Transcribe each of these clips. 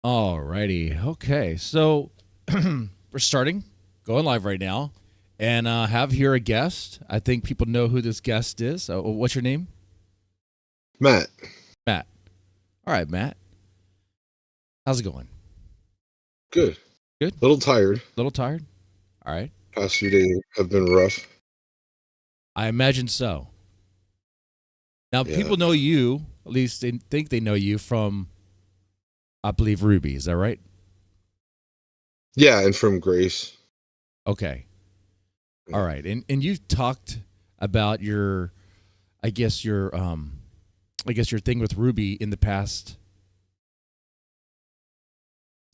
Alrighty. Okay. So we're starting, going live right now, and have here a guest. I think people know who this guest is. What's your name? Matt. Matt. All right, Matt. How's it going? Good. Good. Little tired. Little tired. All right. Past few days have been rough. I imagine so. Now, Yeah. people know you, at least they think they know you from, I believe, Ruby. Is that right? Yeah, and from Grace. Okay. Yeah. All right. And you've talked about your, I guess your thing with Ruby in the past.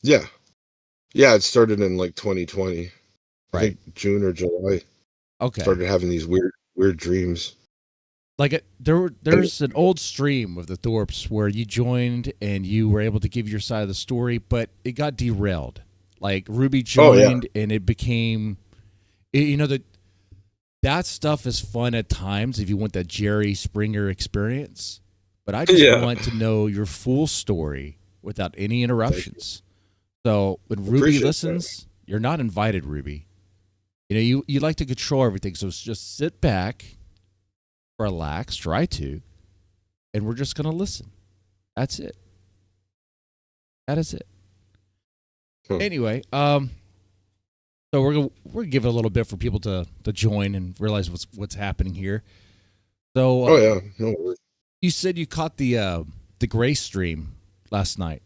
Yeah. Yeah, it started in like 2020. I Right. think June or July. Okay. Started having these weird dreams. Like there's an old stream of the Thorps where you joined and you were able to give your side of the story, but it got derailed. Like Ruby joined and it became, that stuff is fun at times if you want that Jerry Springer experience. But I just want to know your full story without any interruptions. So when Ruby listens, you're not invited, Ruby. You like to control everything, so just sit back, relax, try to, and we're just gonna listen. That's it. That is it. Anyway, so we're gonna give it a little bit for people to join and realize what's happening here. So, no worries. You said you caught the Gray stream last night.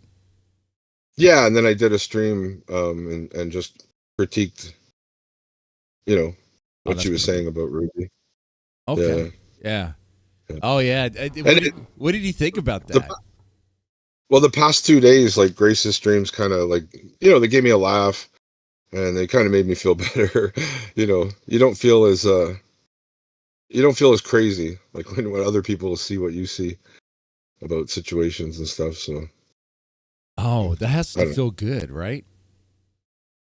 Yeah, and then I did a stream and just critiqued, what she was saying about Ruby. Okay. Yeah. Oh yeah. What did you think about that? The past 2 days, like Grace's streams kind of like, they gave me a laugh and they kind of made me feel better. You don't feel as crazy like when other people see what you see about situations and stuff. So that has to feel good, right?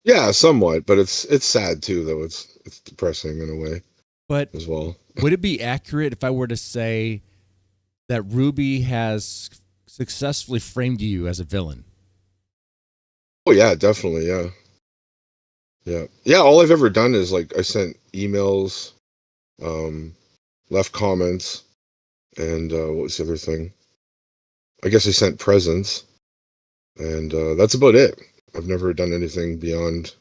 Yeah, somewhat, but it's sad too, though. It's depressing in a way, but as well. Would it be accurate if I were to say that Ruby has successfully framed you as a villain? Oh yeah, definitely, yeah. All I've ever done is like I sent emails, left comments, and what was the other thing? I guess I sent presents, and that's about it. I've never done anything beyond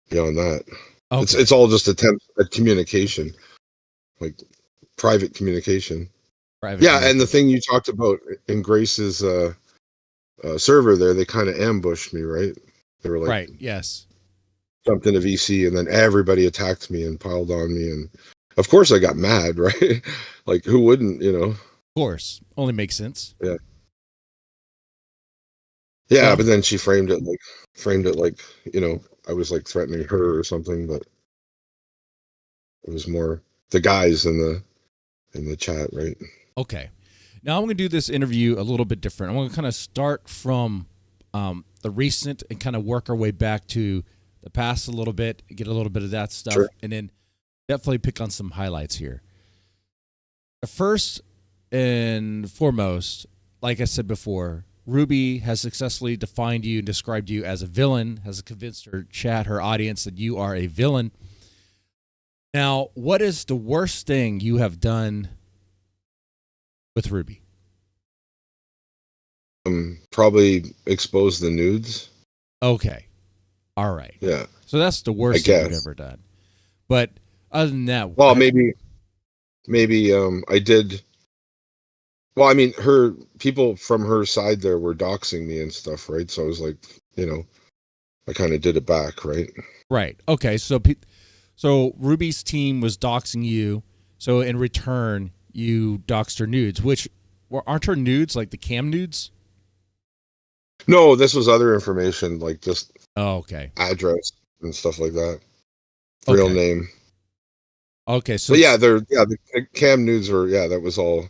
that. Okay. It's all just attempts at communication, like private communication. And the thing you talked about in Grace's server there, they kind of ambushed me, right? They were like, right, yes, jumped into VC, and then everybody attacked me and piled on me, and of course I got mad, right? Like who wouldn't, Of course, only makes sense. Yeah, but then she framed it like I was like threatening her or something, but it was more the guys in the chat, right? Okay. Now I'm going to do this interview a little bit different. I'm going to kind of start from the recent and kind of work our way back to the past a little bit, get a little bit of that stuff, and then definitely pick on some highlights here. First and foremost, like I said before, Ruby has successfully defined you and described you as a villain, has convinced her chat, her audience, that you are a villain. Now, what is the worst thing you have done with Ruby? Probably expose the nudes. Okay. All right. Yeah. So that's the worst thing you've ever done. But other than that, well, maybe I did. Well, I mean, people from her side there were doxing me and stuff, right? So I was like, I kind of did it back, right? Right. Okay. So Ruby's team was doxing you. So in return, you doxed her nudes, which aren't her nudes like the cam nudes? No, this was other information, like just address and stuff like that. Real name. Okay, so but the cam nudes were that was all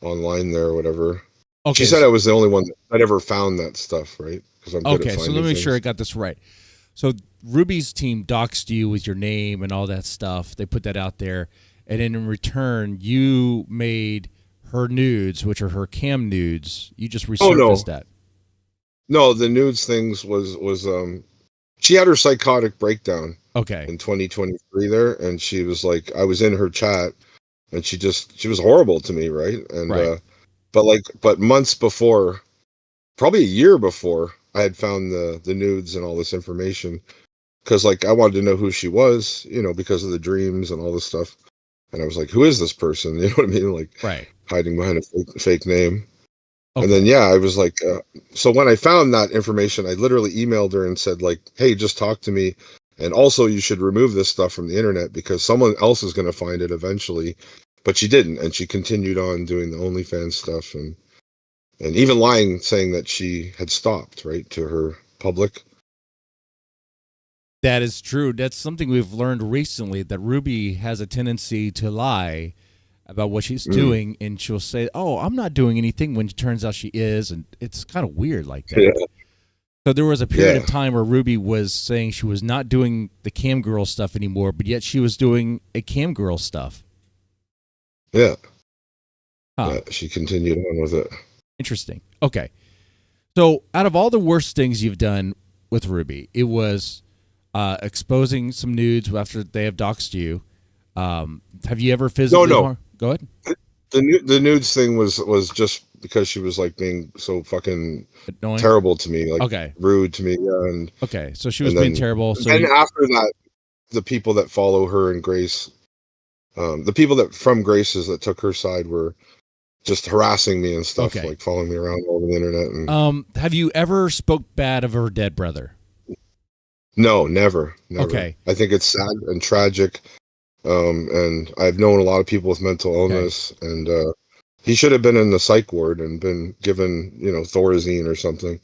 online there or whatever. Okay, she said I was the only one that ever found that stuff, right? Because I'm good at finding so let me make sure I got this right. So Ruby's team doxed you with your name and all that stuff. They put that out there, and then in return, you made her nudes, which are her cam nudes. You just resurfaced that. No, the nudes things was she had her psychotic breakdown Okay. in 2023 there, and she was like, I was in her chat, and she was horrible to me, right? And Right. but months before, probably a year before, I had found the nudes and all this information, because like I wanted to know who she was, because of the dreams and all this stuff, and I was like, who is this person? You know what I mean? Like Right. hiding behind a fake name. And then, Okay. I was like, so when I found that information, I literally emailed her and said, like, hey, just talk to me. And also, you should remove this stuff from the internet because someone else is going to find it eventually. But she didn't. And she continued on doing the OnlyFans stuff and even lying, saying that she had stopped, right, to her public. That is true. That's something we've learned recently, that Ruby has a tendency to lie about what she's doing, and she'll say, "Oh, I'm not doing anything," when it turns out she is, and it's kind of weird like that. Yeah. So there was a period of Yeah. time where Ruby was saying she was not doing the cam girl stuff anymore, but yet she was doing a cam girl stuff. Yeah. Huh. Yeah. She continued on with it. Interesting. Okay. So out of all the worst things you've done with Ruby, it was exposing some nudes after they have doxed you. Have you ever physically? No. Go ahead. The nudes thing was just because she was like being so fucking Annoying. terrible to me, like Okay. rude to me, and Okay. So she was and being then, terrible. So and after that, the people that follow her and Grace, the people that from Grace's that took her side were just harassing me and stuff, Okay. like following me around all over the internet. And have you ever spoke bad of her dead brother? no, never. Okay. I think it's sad and tragic. And I've known a lot of people with mental illness, and he should have been in the psych ward and been given, Thorazine or something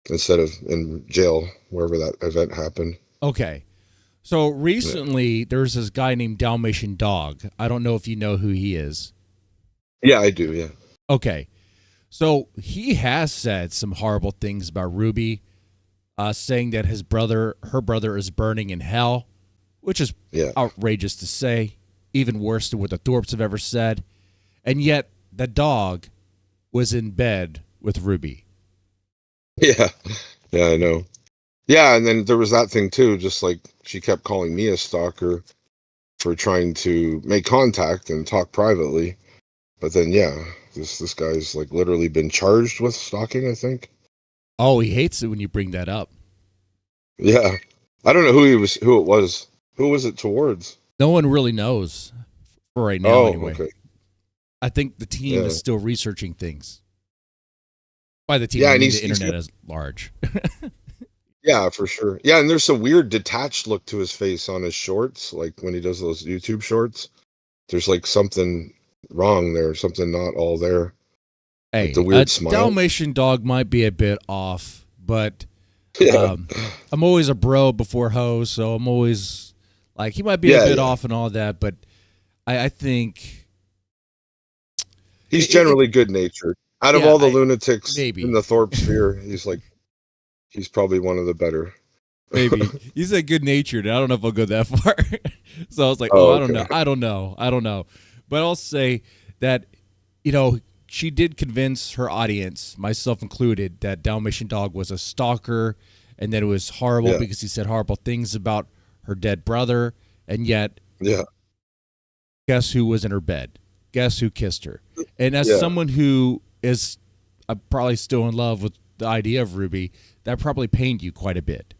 instead of in jail, wherever that event happened. Okay. So recently, there's this guy named Dalmatian Dog. I don't know if you know who he is. Yeah, I do. Yeah. Okay. So he has said some horrible things about Ruby, saying that her brother is burning in hell, which is outrageous to say, even worse than what the Thorps have ever said. And yet the dog was in bed with Ruby. Yeah. Yeah, I know. Yeah, and then there was that thing too, just like she kept calling me a stalker for trying to make contact and talk privately. But then this guy's like literally been charged with stalking, I think. Oh, he hates it when you bring that up. Yeah. I don't know who it was. Who was it towards? No one really knows for right now, anyway. Okay. I think the team is still researching things. By the team, I mean the internet is large. Yeah, for sure. Yeah, and there's a weird detached look to his face on his shorts, like when he does those YouTube shorts. There's like something wrong there, something not all there. Hey, like the weird smile. Dalmatian Dog might be a bit off, but I'm always a bro before ho, so I'm always like, he might be a bit off and all that, but I think he's generally good-natured. Out of all the lunatics in the Thorps sphere, he's probably one of the better. Maybe. You said good-natured. I don't know if I'll go that far. So I was like, I don't know. But I'll say that, she did convince her audience, myself included, that Dalmatian Dog was a stalker and that it was horrible because he said horrible things about her dead brother. And yet, guess who was in her bed? Guess who kissed her? And as someone who is probably still in love with the idea of Ruby, that probably pained you quite a bit.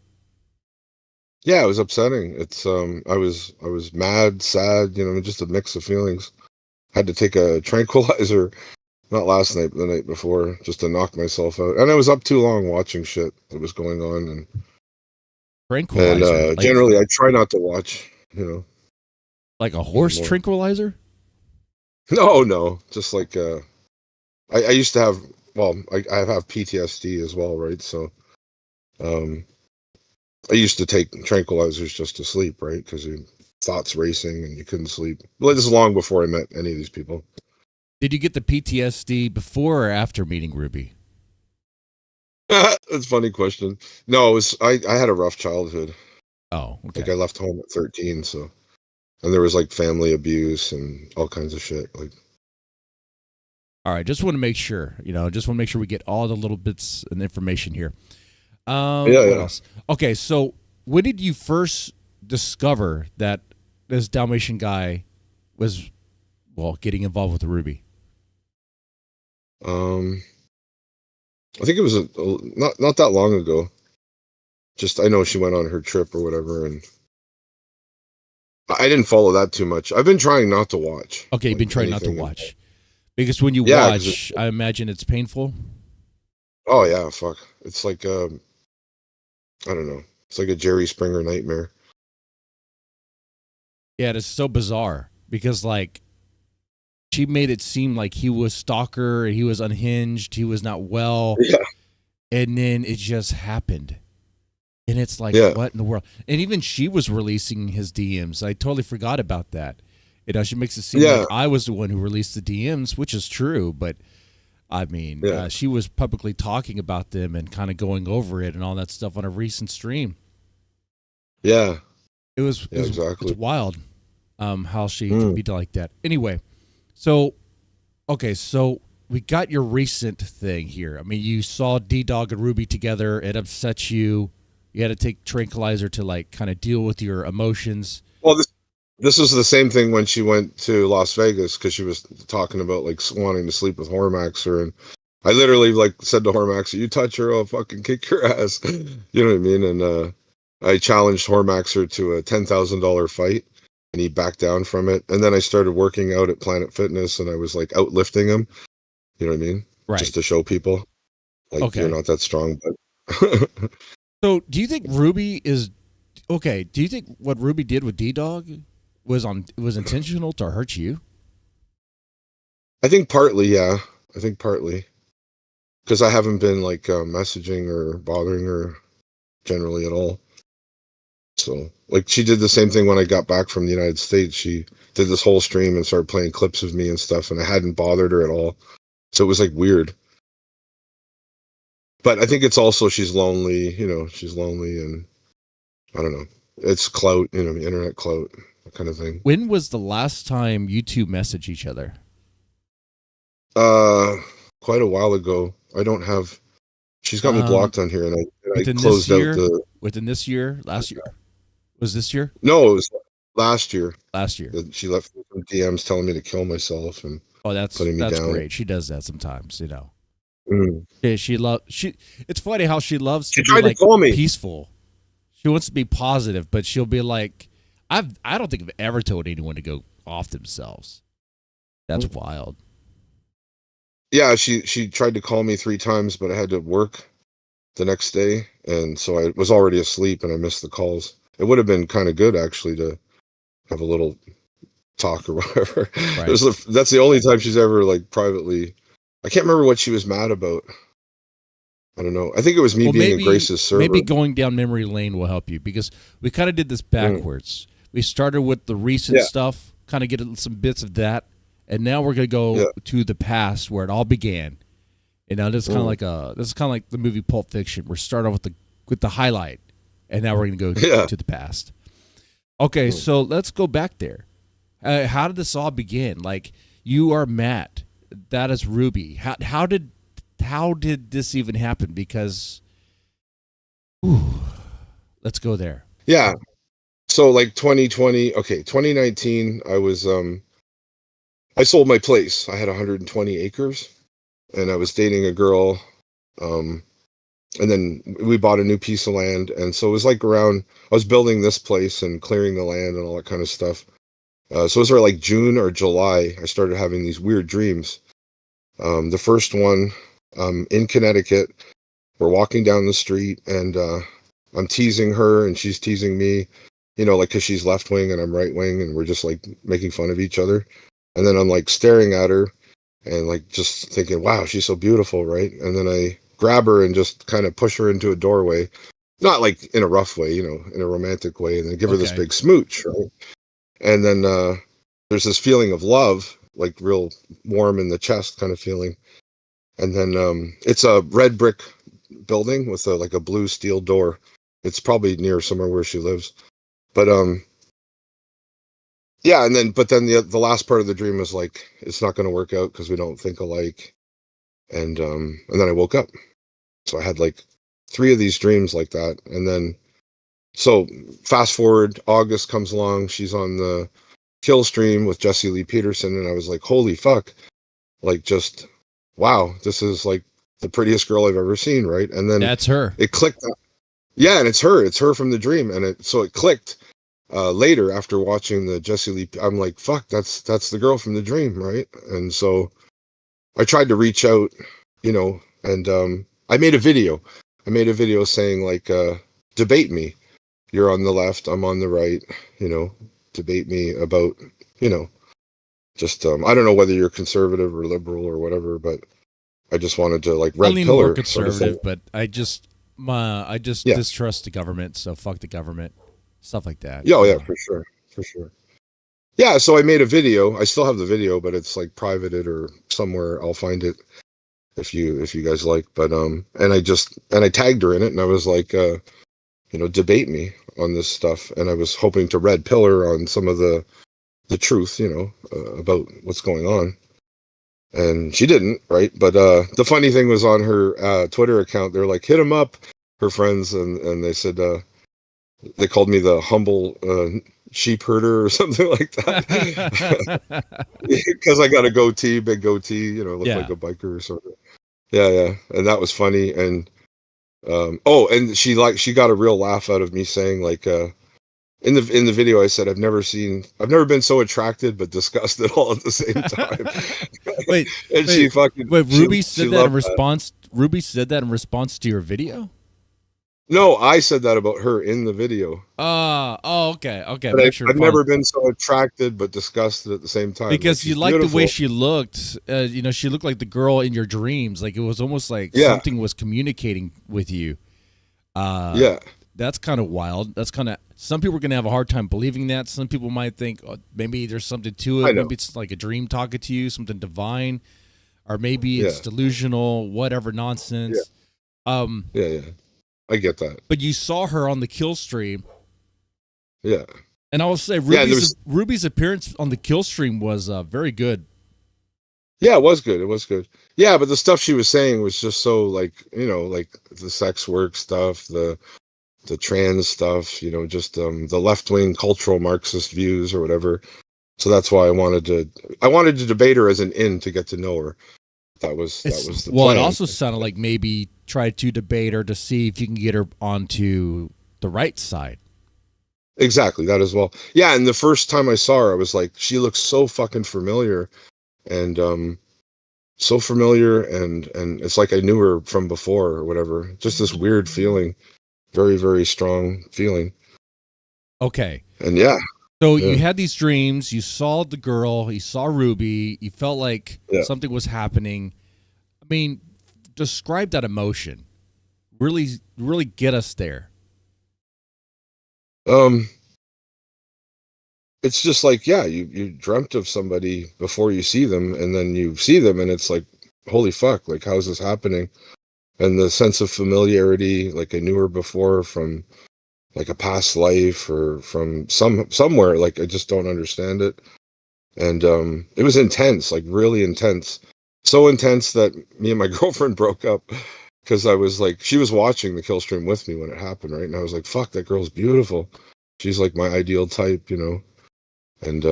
Yeah, it was upsetting. It's I was mad, sad, just a mix of feelings. Had to take a tranquilizer, not last night, but the night before, just to knock myself out. And I was up too long watching shit that was going on. And tranquilizer. And generally, I try not to watch. Like a horse tranquilizer. No, just like I used to have. Well, I have PTSD as well, right? So, I used to take tranquilizers just to sleep, right? Because thoughts racing and you couldn't sleep. Well, this is long before I met any of these people. Did you get the PTSD before or after meeting Ruby? That's a funny question. No, it was I had a rough childhood. Oh, okay. Like I left home at 13, so, and there was like family abuse and all kinds of shit. Like, All right, just want to make sure, just want to make sure we get all the little bits and information here. What else? Okay, so when did you first discover that this Dalmatian guy was, getting involved with Ruby? I think it was not that long ago. Just I know she went on her trip or whatever, and I didn't follow that too much. I've been trying not to watch. Okay, you've been trying not to watch. Because when you watch, I imagine it's painful. Oh yeah, fuck. It's like I don't know. It's like a Jerry Springer nightmare. Yeah, it's so bizarre because like she made it seem like he was stalker and he was unhinged, he was not well. Yeah. And then it just happened. And it's like, what in the world? And even she was releasing his DMs. I totally forgot about that. She makes it seem like I was the one who released the DMs, which is true. But, I mean, she was publicly talking about them and kind of going over it and all that stuff on a recent stream. Yeah. It was exactly. It's wild how she can be like that. Anyway, so we got your recent thing here. I mean, you saw D-Dog and Ruby together. It upset you. You had to take tranquilizer to like kind of deal with your emotions. Well, this was the same thing when she went to Las Vegas because she was talking about like wanting to sleep with Hormaxer, and I literally like said to Hormaxer, "You touch her, I'll fucking kick your ass." You know what I mean? And I challenged Hormaxer to a $10,000 fight, and he backed down from it. And then I started working out at Planet Fitness, and I was like outlifting him. You know what I mean? Right. Just to show people, like, you're not that strong. But so, do you think Ruby is okay? Do you think what Ruby did with D-Dog was intentional to hurt you? I think partly, yeah. I think partly because I haven't been like messaging or bothering her generally at all. So, like, she did the same thing when I got back from the United States. She did this whole stream and started playing clips of me and stuff, and I hadn't bothered her at all. So it was like weird. But I think it's also she's lonely, and I don't know. It's clout, internet clout, that kind of thing. When was the last time you two messaged each other? Quite a while ago. I don't have. She's got me blocked on here, and I closed out the. Within this year, last year, was this year? No, it was last year. Last year, she left some DMs telling me to kill myself and. That's down. Great. She does that sometimes, It's funny how she loves to be like peaceful. She wants to be positive, but she'll be like, I don't think I've ever told anyone to go off themselves. That's wild. Yeah, she tried to call me 3 times, but I had to work the next day, and so I was already asleep and I missed the calls. It would have been kind of good actually to have a little talk or whatever. Right. That's the only time she's ever like privately. I can't remember what she was mad about. I don't know. I think it was me being in Grace's server. Maybe going down memory lane will help you because we kind of did this backwards. We started with the recent stuff, kind of get some bits of that, and now we're going to go to the past where it all began. And now this is kind of like the movie Pulp Fiction. We're starting off with the highlight, and now we're going to go to the past. Okay, so let's go back there. How did this all begin? Like, you are Matt, that is Ruby. How did this even happen? Because, let's go there. Yeah. So like 2019, I was I sold my place. I had 120 acres, and I was dating a girl, and then we bought a new piece of land, and so it was like I was building this place and clearing the land and all that kind of stuff. So it was like June or July, I started having these weird dreams. The first one, in Connecticut, we're walking down the street, and I'm teasing her, and she's teasing me, like, because she's left wing and I'm right wing, and we're just like making fun of each other. And then I'm like staring at her and like just thinking, wow, she's so beautiful, right? And then I grab her and just kind of push her into a doorway, not like in a rough way, in a romantic way, and then give her this big smooch, right? And then there's this feeling of love, like real warm in the chest kind of feeling. And then it's a red brick building with like a blue steel door. It's probably near somewhere where she lives. But yeah, and then the last part of the dream was like, it's not going to work out because we don't think alike, and then I woke up. So I had like 3 of these dreams like that, and then so fast forward, August comes along. She's on the kill stream with Jesse Lee Peterson, and I was like, holy fuck, like just wow, this is like the prettiest girl I've ever seen, right? And then that's her. It clicked. Yeah, and it's her from the dream, and it clicked later after watching the Jesse Lee. I'm like, fuck, that's the girl from the dream, right? And so I tried to reach out, and I made a video. I made a video saying like, debate me. You're on the left, I'm on the right, debate me about, just I don't know whether you're conservative or liberal or whatever, but I just wanted to like red I lean pillar more conservative, sort of but I just Yeah. distrust the government, so fuck the government, stuff like that. Yeah, for sure. Yeah, so I made a video. I still have the video, but it's like privated or somewhere. I'll find it if you guys like. But and I tagged her in it, and I was like, debate me on this stuff, and I was hoping to red pillar on some of the truth, about what's going on. And she didn't, right? But the funny thing was on her Twitter account, they're like, hit him up, her friends, and they said they called me the humble sheep herder or something like that, because I got a goatee, big goatee, look like a biker or something. Yeah, and that was funny. And and she got a real laugh out of me saying like, in the video I said, I've never been so attracted but disgusted all at the same time. wait, she fucking Ruby said that in response. Ruby said that in response to your video? No, I said that about her in the video. Okay. But I've never been so attracted but disgusted at the same time. Because you liked the way she looked. She looked like the girl in your dreams. Like it was almost like something was communicating with you. That's kind of wild. That's kind of, some people are going to have a hard time believing that. Some people might think maybe there's something to it. Maybe it's like a dream talking to you, something divine, or maybe it's delusional, whatever nonsense. Yeah. I get that. But you saw her on the kill stream. Yeah. And I will say Ruby's appearance on the kill stream was very good. Yeah, it was good. Yeah, but the stuff she was saying was just so like, like the sex work stuff, the trans stuff, just the left-wing cultural Marxist views or whatever. So that's why I wanted to debate her as an in to get to know her. That was the plan. Well, it also sounded like maybe try to debate her to see if you can get her onto the right side. Exactly, that as well. Yeah, and the first time I saw her, I was like, she looks so fucking familiar, and and it's like I knew her from before or whatever. Just this weird feeling, very, very strong feeling. Okay. And so you had these dreams, you saw the girl, you saw Ruby, you felt like something was happening. I mean, describe that emotion. Really, really get us there. It's just like, you dreamt of somebody before you see them, and then you see them, and it's like, holy fuck, like, how's this happening? And the sense of familiarity, like I knew her before from like a past life or from somewhere, like I just don't understand it. And it was intense, like really intense. So intense that me and my girlfriend broke up because I was like, she was watching the kill stream with me when it happened, right? And I was like, fuck, that girl's beautiful. She's like my ideal type, and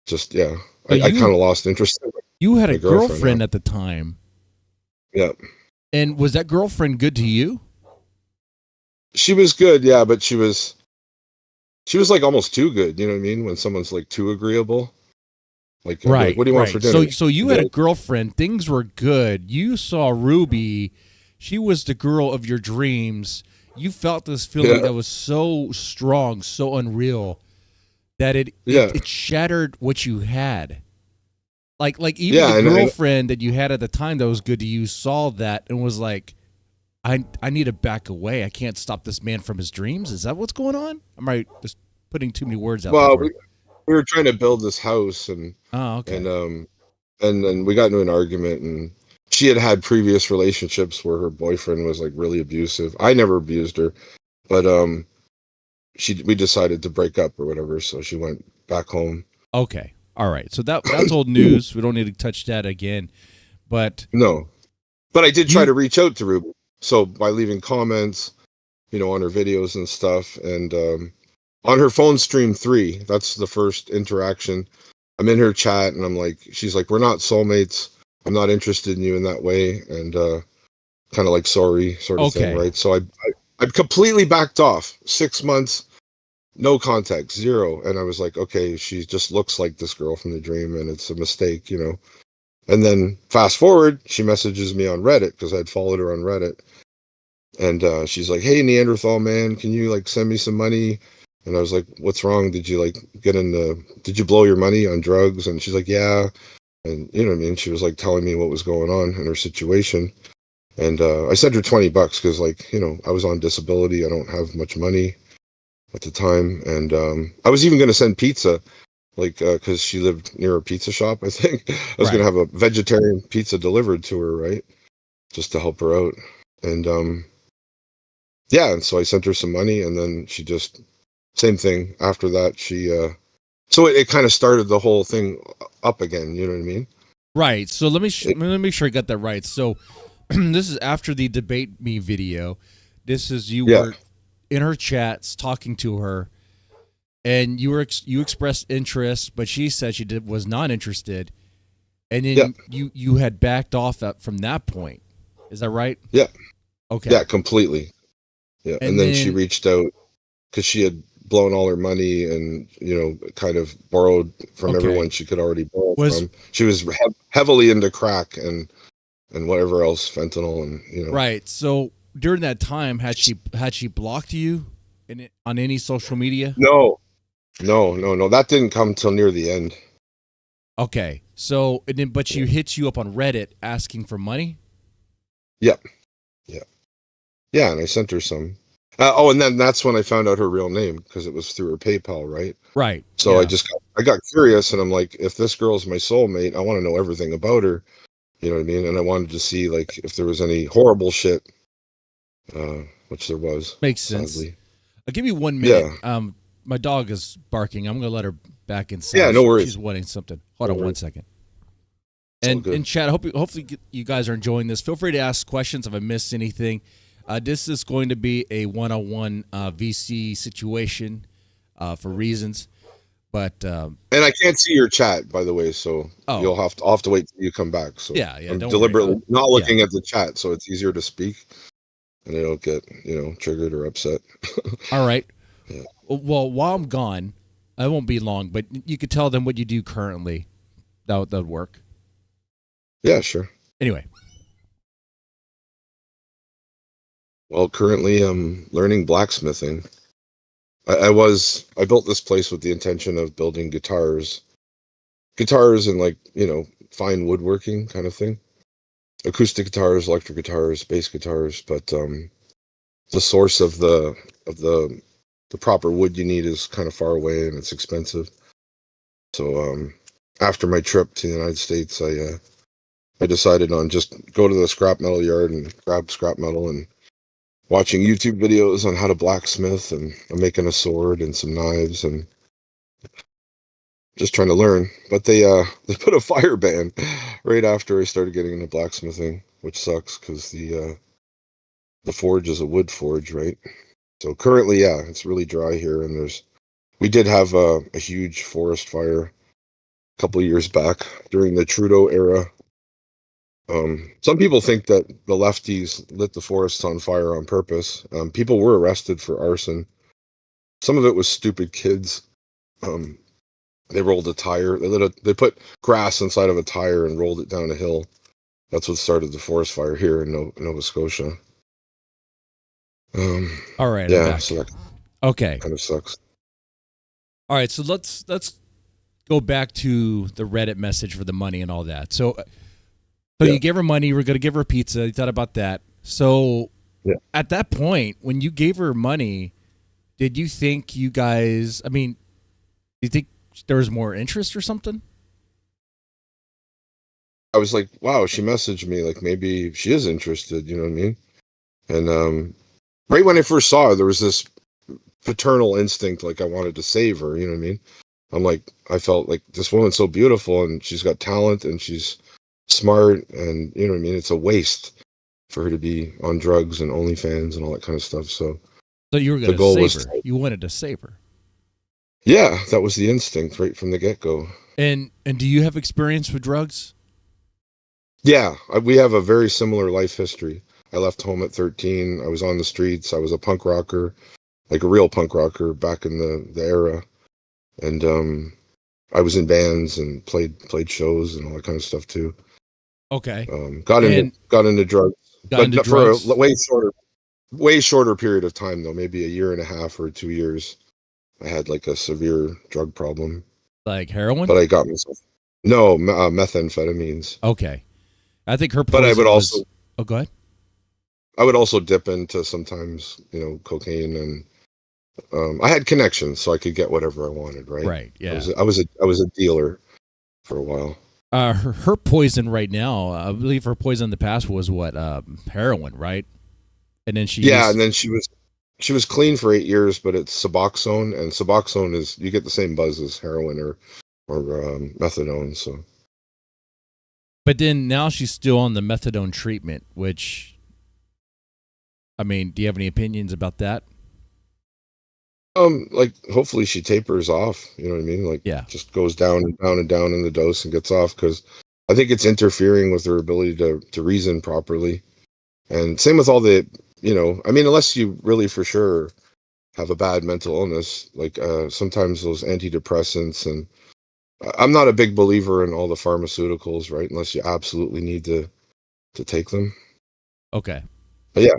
just I kind of lost interest in her. You had a girlfriend at the time. Yeah. And was that girlfriend good to you? She was good, yeah, but she was like almost too good, you know what I mean? When someone's like too agreeable. Like, right, like, what do you want for dinner? So you had a girlfriend, things were good. You saw Ruby, she was the girl of your dreams. You felt this feeling that was so strong, so unreal, that it shattered what you had. Like even the girlfriend that you had at the time that was good to you saw that and was like, I need to back away. I can't stop this man from his dreams. Is that what's going on? Am I just putting too many words out there? Well, we were trying to build this house, and and then we got into an argument, and she had previous relationships where her boyfriend was like really abusive. I never abused her, but we decided to break up or whatever, so she went back home. Okay. All right. So that's old news. We don't need to touch that again. But no, but I did try to reach out to Ruby. So by leaving comments, on her videos and stuff, and on her phone stream 3, that's the first interaction. I'm in her chat, and I'm like, she's like, we're not soulmates. I'm not interested in you in that way, and kind of like sorry sort of thing, right? So I completely backed off. 6 months, no contact, 0, and I was like, okay, she just looks like this girl from the dream, and it's a mistake, And then fast forward, she messages me on Reddit because I'd followed her on Reddit. And she's like, hey, Neanderthal man, can you like send me some money? And I was like, what's wrong? Did you like did you blow your money on drugs? And she's like, yeah. And you know what I mean? She was like telling me what was going on in her situation. And I sent her $20 because like, I was on disability. I don't have much money at the time. And I was even going to send pizza, like, because she lived near a pizza shop, I think. I was going to have a vegetarian pizza delivered to her, right? Just to help her out. And yeah, and so I sent her some money, and then she just, same thing. After that, she, so it kind of started the whole thing up again, you know what I mean? Right. So let me make sure I got that right. So this is after the Debate Me video. This is you were in her chats talking to her, and you expressed interest, but she said she was not interested, and then you had backed off from that point. Is that right? Yeah. Okay. Yeah, completely. Yeah, and then she reached out because she had blown all her money and kind of borrowed from everyone she could already borrow from. She was heavily into crack and whatever else, fentanyl and Right. So during that time, had she blocked you on any social media? No. That didn't come till near the end. Okay. So but she hits you up on Reddit asking for money? Yep. Yeah, and I sent her some. And then that's when I found out her real name because it was through her PayPal, right? Right. So I got curious, and I'm like, if this girl's my soulmate, I want to know everything about her. You know what I mean? And I wanted to see like if there was any horrible shit, which there was. Makes sense. Sadly. I'll give you 1 minute. Yeah. My dog is barking. I'm gonna let her back inside. Yeah, no worries. She's wanting something. Hold on 1 second. And in chat, hopefully you guys are enjoying this. Feel free to ask questions if I missed anything. This is going to be a one-on-one VC situation for reasons, but and I can't see your chat, by the way, so I'll have to wait till you come back. So I'm deliberately not looking at the chat, so it's easier to speak, and I don't get triggered or upset. All right. Yeah. Well, while I'm gone, I won't be long, but you could tell them what you do currently. That would work. Yeah, sure. Anyway. Well, currently I'm learning blacksmithing. I built this place with the intention of building guitars and like, fine woodworking kind of thing. Acoustic guitars, electric guitars, bass guitars, but the source of the proper wood you need is kind of far away and it's expensive. So after my trip to the United States, I decided on just go to the scrap metal yard and grab scrap metal and watching YouTube videos on how to blacksmith, and I'm making a sword and some knives and just trying to learn. But they put a fire ban right after I started getting into blacksmithing, which sucks because the forge is a wood forge, right? So currently, it's really dry here, and we did have a huge forest fire a couple of years back during the Trudeau era. Some people think that the lefties lit the forests on fire on purpose. People were arrested for arson. Some of it was stupid kids. They rolled a tire. They put grass inside of a tire and rolled it down a hill. That's what started the forest fire here in Nova Scotia. All right. Yeah. So that okay. Kind of sucks. All right. So let's go back to the Reddit message for the money and all that. So you gave her money. You were going to give her pizza. You thought about that. So at that point, when you gave her money, did you think you guys, do you think there was more interest or something? I was like, wow, she messaged me. Like, maybe she is interested. You know what I mean? And right when I first saw her, there was this paternal instinct, like I wanted to save her. You know what I mean? I'm like, I felt like this woman's so beautiful and she's got talent and she's smart, and you know what I mean? It's a waste for her to be on drugs and OnlyFans and all that kind of stuff. So you were the going to goal save was, her. You wanted to save her. yeah, that was the instinct right from the get go. And do you have experience with drugs? Yeah, we have a very similar life history. I left home at 13. I was on the streets. I was a punk rocker, like a real punk rocker back in the era. And I was in bands and played shows and all that kind of stuff too. Okay. Got into drugs, Got but into for a drugs? way shorter period of time though, maybe a year and a half or 2 years. I had like a severe drug problem. Like heroin? But I got myself methamphetamines. Okay. I think her But I poison would also was... Oh, go ahead. I would also dip into sometimes, cocaine, and I had connections, so I could get whatever I wanted. Right. Right. Yeah. I was a dealer for a while. Her poison right now, I believe her poison in the past was what? Heroin, right? And then and then she was clean for 8 years, but it's Suboxone, and Suboxone is, you get the same buzz as heroin or methadone. So. But then now she's still on the methadone treatment, which, I mean, do you have any opinions about that? Like hopefully she tapers off. You know what I mean? Like, yeah, just goes down and down and down in the dose and gets off, because I think it's interfering with her ability to reason properly. And same with all the, I mean, unless you really for sure have a bad mental illness, like sometimes those antidepressants, and I'm not a big believer in all the pharmaceuticals, right? Unless you absolutely need to take them. Okay. But yeah.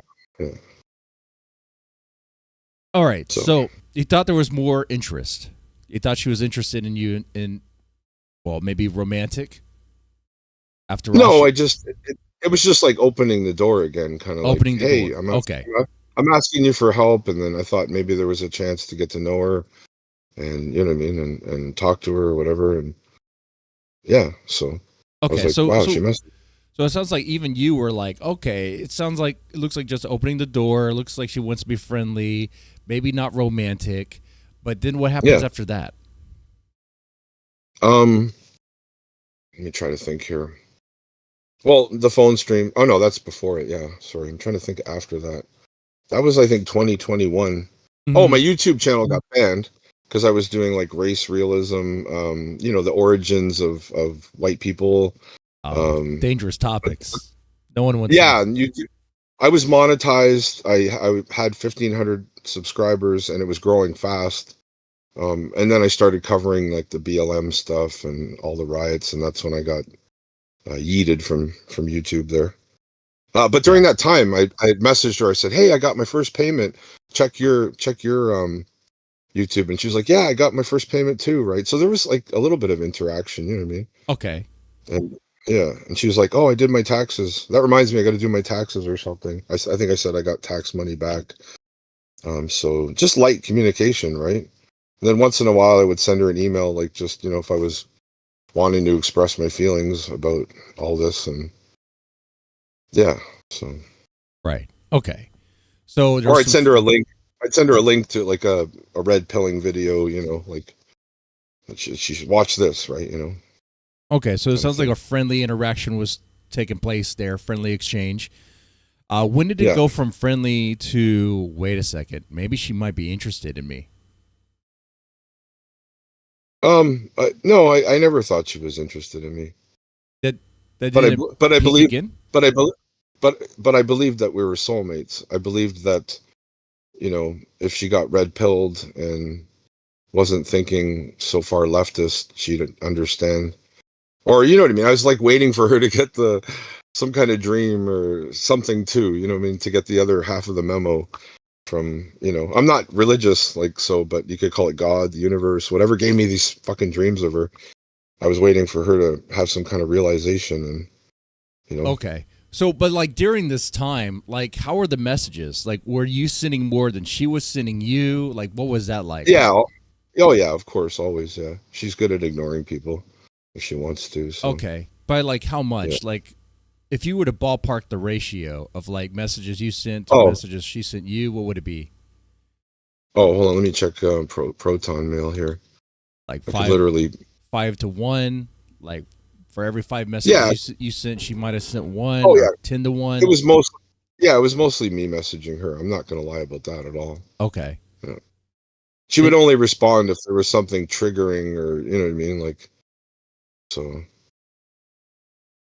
All right. So you thought there was more interest. You thought she was interested in you in well, maybe romantic. After all, no, it was just like opening the door again, kind of opening like, the hey, door. I'm asking you for help, and then I thought maybe there was a chance to get to know her, and you know what I mean, and talk to her or whatever, and yeah, so okay, I was like, wow, she must. So it sounds like even you were like, okay, it looks like just opening the door. It looks like she wants to be friendly, maybe not romantic, but then what happens after that? Let me try to think here. Well, the phone stream. Oh no, that's before it. Yeah, sorry, I'm trying to think after that. That was, I think, 2021. Mm-hmm. Oh, my YouTube channel got banned because I was doing like race realism, the origins of white people. Dangerous topics. No one wants. Yeah, I was monetized. I had 1,500 subscribers, and it was growing fast. And then I started covering like the BLM stuff and all the riots, and that's when I got yeeted from YouTube there. But during that time, I had messaged her. I said, "Hey, I got my first payment. Check your YouTube." And she was like, "Yeah, I got my first payment too." Right. So there was like a little bit of interaction. You know what I mean? Okay. And yeah, and she was like, "Oh, I did my taxes. That reminds me, I got to do my taxes or something." I think I said I got tax money back. So just light communication, right? And then once in a while, I would send her an email, like just if I was wanting to express my feelings about all this, and yeah, so right, okay. So or I'd send her a link. I'd send her a link to like a red pilling video, like she should watch this, right? Okay, so it sounds like a friendly interaction was taking place there, friendly exchange. When did it go from friendly to, wait a second, maybe she might be interested in me? No, I never thought she was interested in me. But I believed that we were soulmates. I believed that, if she got red pilled and wasn't thinking so far leftist, she'd understand. Or you know what I mean? I was like waiting for her to get some kind of dream or something too, you know what I mean, to get the other half of the memo from, I'm not religious but you could call it God, the universe, whatever gave me these fucking dreams of her. I was waiting for her to have some kind of realization and, Okay. So, but like during this time, like how were the messages? Like, were you sending more than she was sending you? Like, what was that like? Yeah. Oh yeah, of course. Always. Yeah. She's good at ignoring people if she wants to. So. Okay. By like how much? Yeah. Like if you were to ballpark the ratio of like messages you sent to messages she sent you, what would it be? Oh, hold on. Let me check Proton Mail here. Like I could literally 5-to-1. Like for every 5 yeah. messages you sent, she might have sent one. Oh or yeah. 10-to-1. It was mostly it was mostly me messaging her. I'm not gonna lie about that at all. Okay. Yeah. She would only respond if there was something triggering, or you know what I mean, like. So.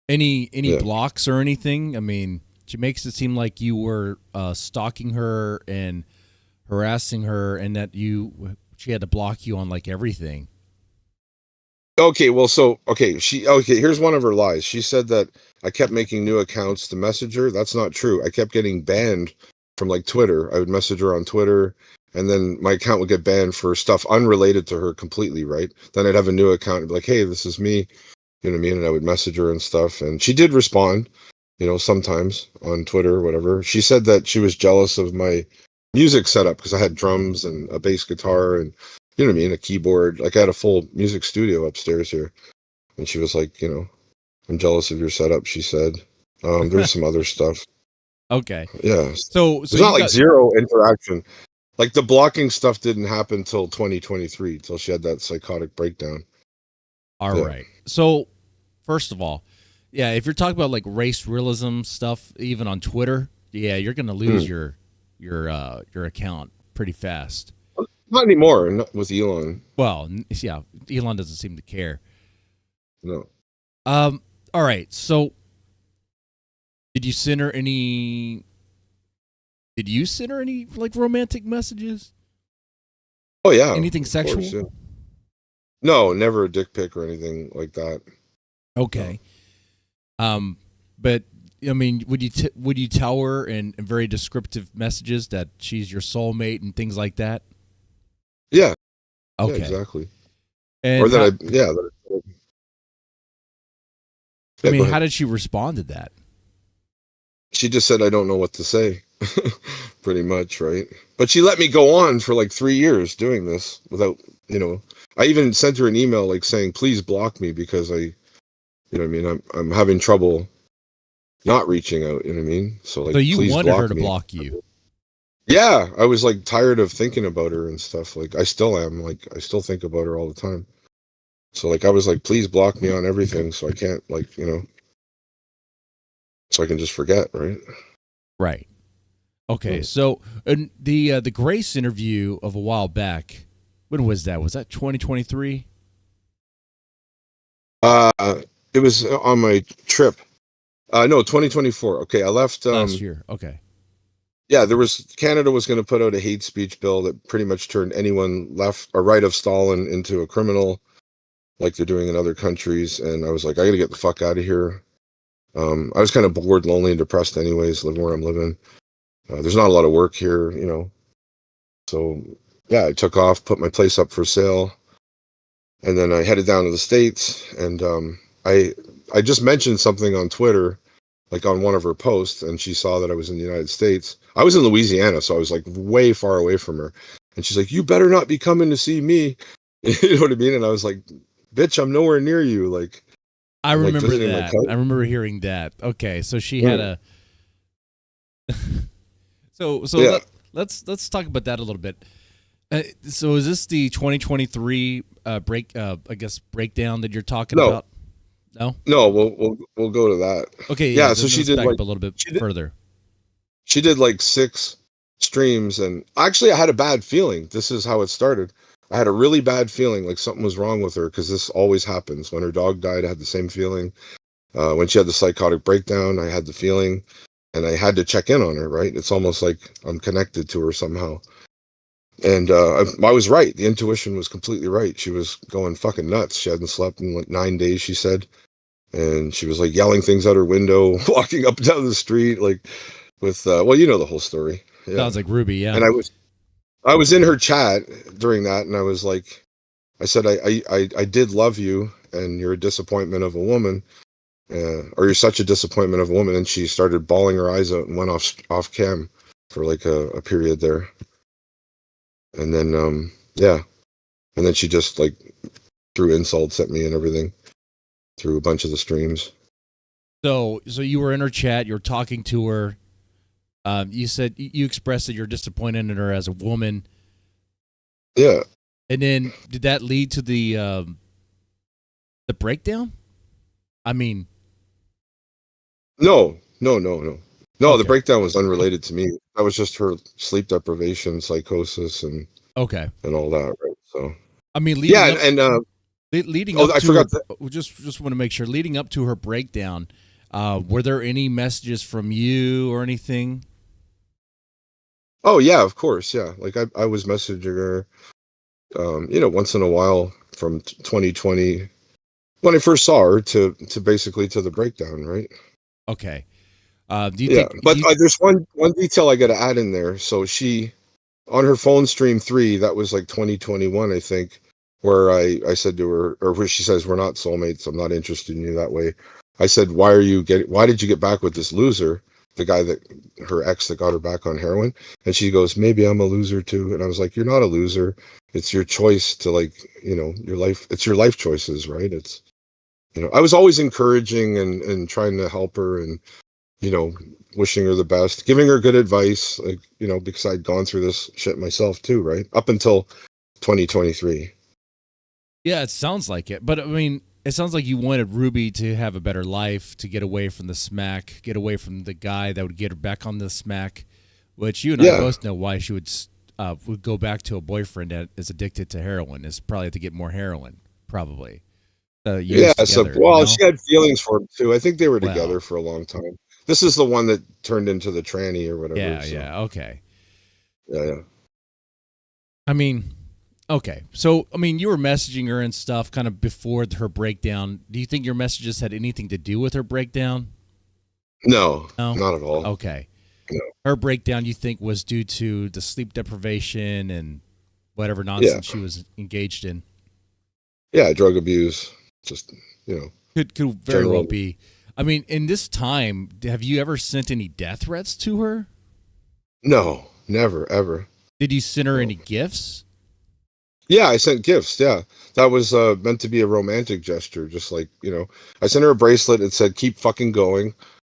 Any Yeah. blocks or anything? I mean, she makes it seem like you were stalking her and harassing her, and that she had to block you on like everything. Okay, well, here's one of her lies. She said that I kept making new accounts to message her. That's not true. I kept getting banned from like Twitter. I would message her on Twitter, and then my account would get banned for stuff unrelated to her completely, right? Then I'd have a new account and be like, hey, this is me, you know what I mean? And I would message her and stuff. And she did respond, sometimes on Twitter or whatever. She said that she was jealous of my music setup because I had drums and a bass guitar and, you know what I mean, a keyboard. Like I had a full music studio upstairs here. And she was like, I'm jealous of your setup, she said. There's some other stuff. Okay. Yeah. So There's not like zero interaction. Like the blocking stuff didn't happen till 2023, till she had that psychotic breakdown. All right. So first of all, yeah, if you're talking about like race realism stuff, even on Twitter, yeah, you're gonna lose your account pretty fast. Not anymore, not with Elon. Well, yeah, Elon doesn't seem to care. No. All right. So, did you send her any? Did you send her any like romantic messages? Oh yeah. Anything sexual? Course, yeah. No, never a dick pic or anything like that. Okay. No. But I mean, would you tell her in very descriptive messages that she's your soulmate and things like that? Yeah. Okay. Yeah, exactly. And I mean, how did she respond to that? She just said, I don't know what to say, pretty much, right? But she let me go on for like 3 years doing this without, I even sent her an email like saying, please block me because I'm having trouble not reaching out, you know what I mean? So like, so you please wanted block her to me. block you? Yeah, I was like tired of thinking about her and stuff. Like I still am, like I still think about her all the time. So like I was like, please block me on everything so I can't so I can just forget, right? Right. Okay. So the Grace interview of a while back, when was that? Was that 2023? It was on my trip. No, 2024. Okay, I left Last year. Okay. Yeah, Canada was going to put out a hate speech bill that pretty much turned anyone left or right of Stalin into a criminal, like they're doing in other countries. And I was like, I got to get the fuck out of here. I was kind of bored, lonely, and depressed, anyways, living where I'm living. There's not a lot of work here, So yeah, I took off, put my place up for sale, and then I headed down to the States. And I just mentioned something on Twitter, like on one of her posts, and she saw that I was in the United States. I was in Louisiana, so I was like way far away from her. And she's like, you better not be coming to see me. You know what I mean? And I was like, bitch, I'm nowhere near you. Like, I remember that. I remember hearing that. Okay, so she had a so yeah. Let's talk about that a little bit. So is this the 2023 breakdown that you're talking about? No, we'll go to that. Okay, yeah. So she did back up a little bit further. She did like 6 streams, and actually I had a bad feeling. This is how it started. I had a really bad feeling, like something was wrong with her, because this always happens. When her dog died, I had the same feeling. When she had the psychotic breakdown, I had the feeling, and I had to check in on her. Right? It's almost like I'm connected to her somehow. And I was right. The intuition was completely right. She was going fucking nuts. She hadn't slept in like 9 days, she said. And she was like yelling things out her window, walking up and down the street, like with, the whole story. Yeah. Sounds like Ruby, yeah. And I was in her chat during that, and I was like, I said, I did love you, and you're a disappointment of a woman, or you're such a disappointment of a woman. And she started bawling her eyes out and went off cam for like a period there. And then, and then she just like threw insults at me and everything through a bunch of the streams. So you were in her chat, you were talking to her. You said you expressed that you're disappointed in her as a woman. Yeah. And then did that lead to the breakdown? I mean, No, no, no, no. No, the okay, breakdown was unrelated to me. That was just her sleep deprivation, psychosis, okay. and all that, right? So I mean, yeah, leading oh, up I to her, forgot that. just want to make sure. Leading up to her breakdown, were there any messages from you or anything? Oh yeah, of course, yeah. Like I was messaging her, once in a while from 2020 when I first saw her to basically to the breakdown, right? Okay. Do you Yeah, think? but there's one detail I got to add in there. So she on her phone stream 3, that was like 2021, I think, where I said to her, or where she says, we're not soulmates, I'm not interested in you that way. I said, why did you get back with this loser, the guy that her ex that got her back on heroin? And she goes, maybe I'm a loser too. And I was like, you're not a loser. It's your choice to, like, your life. It's your life choices, right? It's, I was always encouraging and trying to help her, and you know, wishing her the best, giving her good advice, like, because I'd gone through this shit myself too, right? Up until 2023. Yeah, it sounds like it. But I mean, it sounds like you wanted Ruby to have a better life, to get away from the smack, get away from the guy that would get her back on the smack, which you and I Yeah. both know why she would go back to a boyfriend that is addicted to heroin. Is probably to get more heroin, probably. Yeah. Years So, together, you well, know? she had feelings for him too. I think they were together Well, for a long time. This is the one that turned into the tranny or whatever. yeah, So, yeah, okay. yeah, yeah. I mean, okay. So, I mean, you were messaging her and stuff kind of before her breakdown. Do you think your messages had anything to do with her breakdown? No, No? not at all. Okay. No. Her breakdown, you think, was due to the sleep deprivation and whatever Yeah. nonsense she was engaged in? Yeah. Drug abuse. Just, Could very well general. be. I mean, in this time, have you ever sent any death threats to her? No, never, ever. Did you send her No. any gifts? Yeah, I sent gifts. Yeah, that was meant to be a romantic gesture. Just like, I sent her a bracelet that said "Keep fucking going."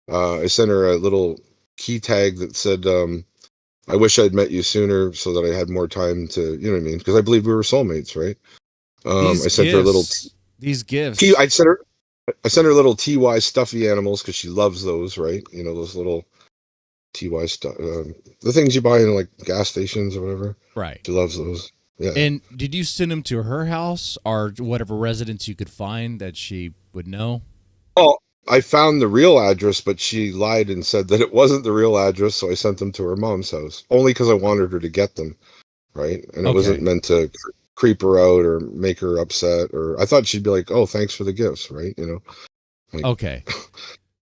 I sent her a little key tag that said, "I wish I'd met you sooner, so that I had more time to," you know what I mean? Because I believe we were soulmates, right? These I sent her a little gifts, these T. gifts. I sent her little TY stuffy animals because she loves those, right? Those little TY stuff, the things you buy in like gas stations or whatever. Right. She loves those. Yeah. And did you send them to her house or whatever residence you could find that she would know? Well, I found the real address, but she lied and said that it wasn't the real address, so I sent them to her mom's house. Only because I wanted her to get them, right? And it wasn't Okay. meant to creep her out or make her upset, or I thought she'd be like, "Oh, thanks for the gifts," right? Like Okay.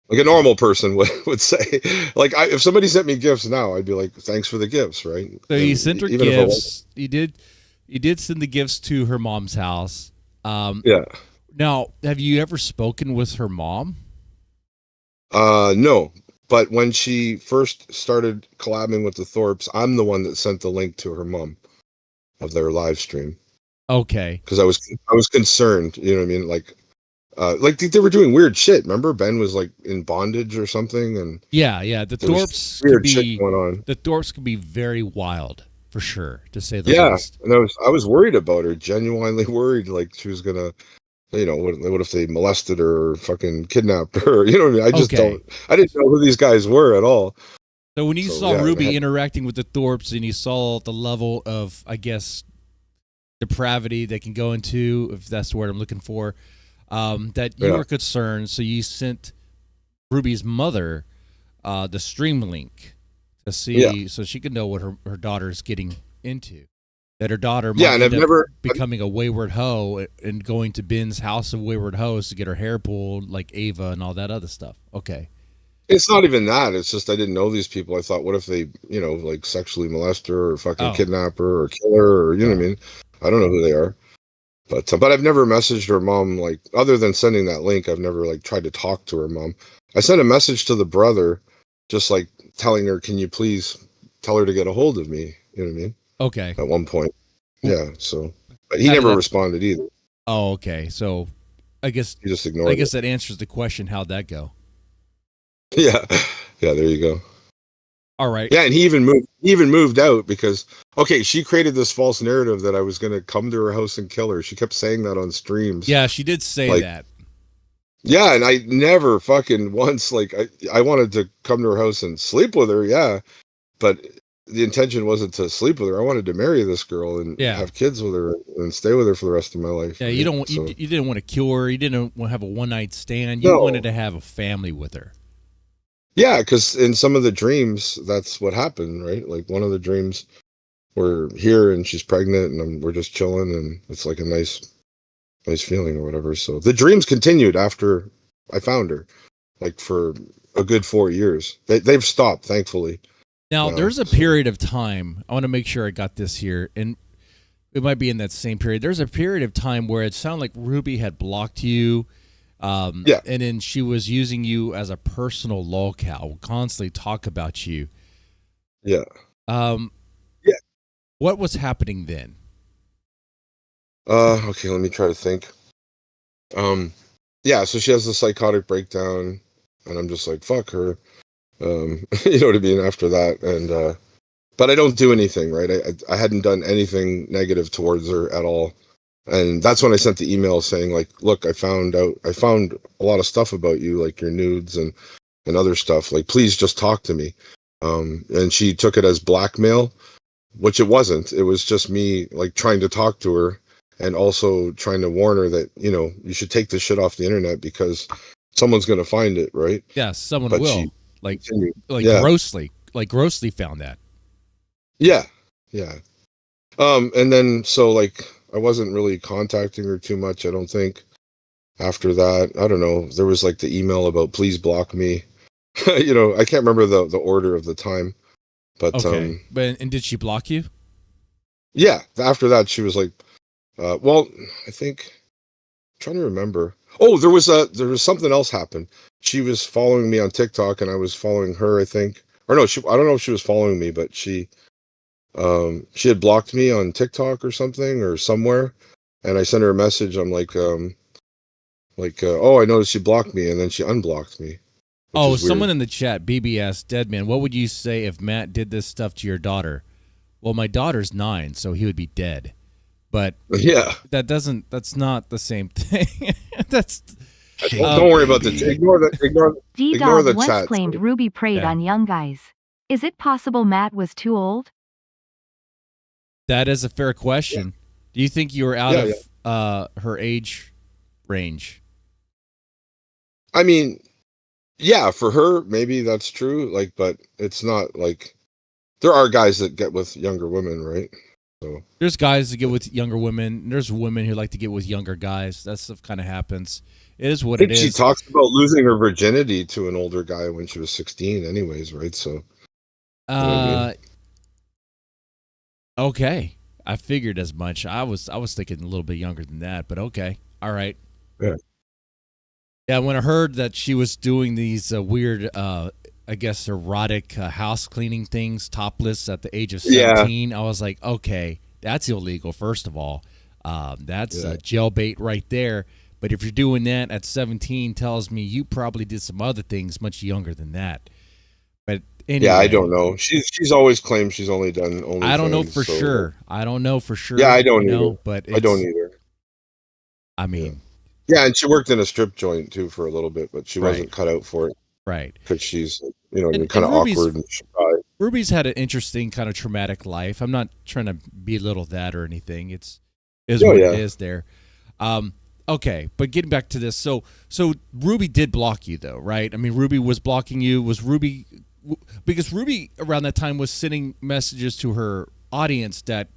like a normal person would say. Like if somebody sent me gifts now, I'd be like, "Thanks for the gifts," right? So you And sent her even if it wasn't, gifts. You did send the gifts to her mom's house. yeah. Now, have you ever spoken with her mom? No. But when she first started collabing with the Thorps, I'm the one that sent the link to her mom of their live stream. Okay. Because I was concerned, you know what I mean? Like they were doing weird shit. Remember, Ben was like in bondage or something, and Yeah, yeah. there was weird shit going on. The Thorps could be very wild, for sure, to say the Yeah, least. and I was worried about her, genuinely worried, like she was gonna, what if they molested her or fucking kidnapped her? You know what I mean? Okay. I didn't know who these guys were at all. So when you So saw yeah, Ruby interacting with the Thorps and you saw the level of, I guess, depravity they can go into, if that's the word I'm looking for, that you yeah, were concerned, so you sent Ruby's mother the stream link to yeah, see, so she could know what her daughter's getting into. That her daughter yeah. might And I've end up never, becoming a wayward hoe and going to Ben's house of wayward hoes to get her hair pulled like Ava and all that other stuff. Okay. it's not even that. It's just I didn't know these people. I thought, what if they, like sexually molest her or fucking Oh, kidnap her or kill her, or you know what I well, mean? I don't know who they are. But I've never messaged her mom, like, other than sending that link. I've never like tried to talk to her mom. I sent a message to the brother, just like telling her, "Can you please tell her to get a hold of me?" You know what I mean? okay. At one point, Well, yeah. So, but he how did never that? responded either. Oh, okay. So, I guess He just I ignored it. guess that answers the question. How'd that go? Yeah, yeah. There you go. All right. Yeah, and he even moved out because okay, she created this false narrative that I was gonna come to her house and kill her. She kept saying that on streams. Yeah, she did say Like, that. yeah, and I never fucking once like I wanted to come to her house and sleep with her, yeah. But the intention wasn't to sleep with her. I wanted to marry this girl and Yeah. have kids with her and stay with her for the rest of my life. Yeah, right? you didn't want to kill her. You didn't want to have a one night stand. You No. wanted to have a family with her. Yeah, because in some of the dreams, that's what happened, right? Like one of the dreams, we're here and she's pregnant and we're just chilling and it's like a nice feeling or whatever. So the dreams continued after I found her, like for a good 4 years. They've stopped, thankfully. Now, there's a period of time. I want to make sure I got this here, and it might be in that same period. There's a period of time where it sounded like Ruby had blocked you. Yeah. And then she was using you as a personal lolcow, constantly talk about you. Yeah. Yeah. What was happening then? Okay, let me try to think. Yeah, so she has the psychotic breakdown, and I'm just like, fuck her. You know what I mean? After that, and but I don't do anything, right? I hadn't done anything negative towards her at all. And that's when I sent the email saying, like, look, I found a lot of stuff about you, like your nudes and other stuff. Like, please just talk to me. And she took it as blackmail, which it wasn't. It was just me, like, trying to talk to her and also trying to warn her that, you know, you should take this shit off the internet because someone's going to find it, right? Yeah, someone will. Grossly found that. Yeah. Yeah. And then, so, like, I wasn't really contacting her too much, I don't think. After that, I don't know. There was like the email about please block me. You know, I can't remember the order of the time, but okay. And did she block you? Yeah. After that, she was like, well, I think I'm trying to remember. Oh, there was something else happened. She was following me on TikTok, and I was following her. I think, or no, I don't know if she was following me, but she had blocked me on TikTok or something or somewhere, and I sent her a message. I'm like, oh, I noticed you blocked me, and then she unblocked me. Oh, someone in the chat, BBS Deadman, what would you say if Matt did this stuff to your daughter? Well, my daughter's 9, so he would be dead. But yeah, that's not the same thing. Don't worry about the ignore the once chat. claimed Ruby preyed on young guys. Is it possible Matt was too old? That is a fair question. Yeah. Do you think you were out of her age range? I mean, yeah, for her, maybe that's true. Like, but it's not like there are guys that get with younger women, right? So there's guys that get with younger women. There's women who like to get with younger guys. That stuff kind of happens. It is what it is. She talks about losing her virginity to an older guy when she was 16, anyways, right? So, you know what I mean? Okay, I figured as much. I was thinking a little bit younger than that, but okay, all right. Yeah. Yeah, when I heard that she was doing these weird, I guess, erotic house cleaning things, topless at the age of 17, I was like, okay, that's illegal, first of all. That's jail bait right there. But if you're doing that at 17, tells me you probably did some other things much younger than that. But anyway. Yeah, I don't know. She's always claimed she's only done only. I don't know for sure. I don't know for sure. Yeah, I don't either. But I don't either. I mean. Yeah, and she worked in a strip joint too for a little bit, but she wasn't cut out for it. Right. Because she's, kind of awkward and shy. Ruby's had an interesting kind of traumatic life. I'm not trying to belittle that or anything. It is there. Okay, but getting back to this, so Ruby did block you though, right? I mean, Ruby was blocking you. Was Ruby, because Ruby around that time was sending messages to her audience that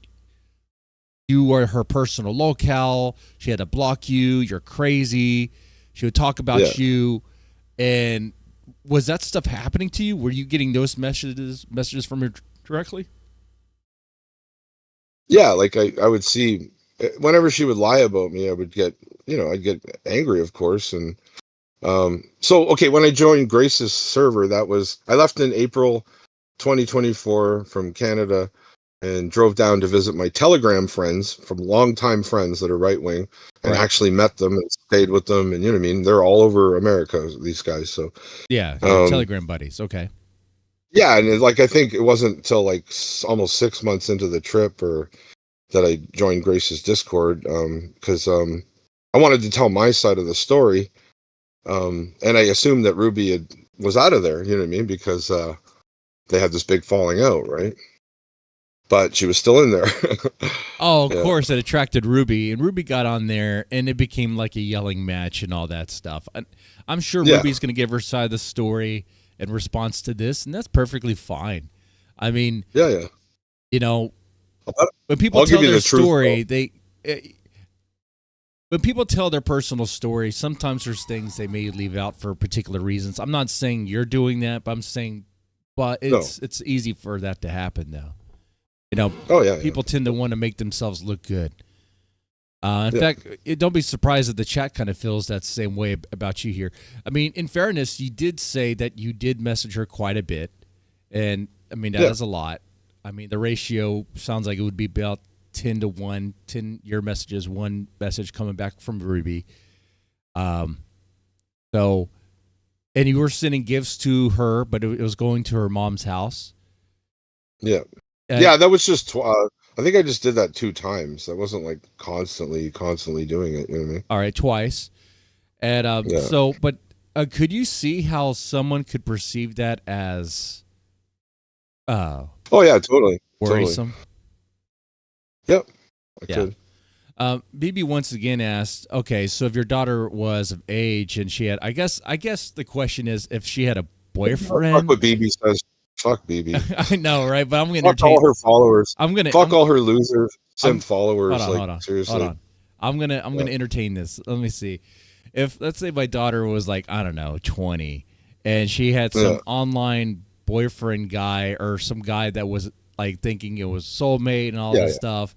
you were her personal locale. She had to block you. You're crazy. She would talk about you. And was that stuff happening to you? Were you getting those messages from her directly? Yeah, like I would see whenever she would lie about me, I would get, I'd get angry, of course. And so, okay, when I joined Grace's server, I left in April 2024 from Canada and drove down to visit my Telegram friends from longtime friends that are right-wing and actually met them and stayed with them. And you know what I mean? They're all over America, these guys. So yeah, Telegram buddies. Okay. Yeah, and like I think it wasn't until like almost 6 months into the trip or that I joined Grace's Discord because I wanted to tell my side of the story, and I assumed that Ruby was out of there. You know what I mean? Because they had this big falling out, right? But she was still in there. Oh, of Yeah. course, it attracted Ruby, and Ruby got on there, and it became like a yelling match and all that stuff. And I'm sure Yeah. Ruby's going to give her side of the story in response to this, and that's perfectly fine. I mean, Yeah. you know, I'll when people I'll tell give you their the truth, story, when people tell their personal story, sometimes there's things they may leave out for particular reasons. I'm not saying you're doing that, but I'm saying, but it's easy for that to happen though. You know, Oh yeah. people tend to want to make themselves look good. In fact, don't be surprised that the chat kind of feels that same way about you here. I mean, in fairness, you did say that you did message her quite a bit, and I mean that is a lot. I mean, the ratio sounds like it would be about 10 to 1, 10 your messages, one message coming back from Ruby. So, and you were sending gifts to her, but it was going to her mom's house. Yeah. Yeah, that was just I think I just did that 2 times. That wasn't like constantly doing it, you know what I mean? All right, twice. And so, but could you see how someone could perceive that as oh yeah, totally. worrisome? Yep. I Yeah. could. BB once again asked, okay, so if your daughter was of age and she had, I guess the question is if she had a boyfriend. Fuck what BB says. Fuck BB. I know, right? But I'm going to fuck all her followers. Fuck all her loser followers. Hold on. Seriously. Hold on. I'm gonna entertain this. Let me see. If let's say my daughter was like, I don't know, 20, and she had some online boyfriend guy or some guy that was like thinking it was soulmate and all this stuff,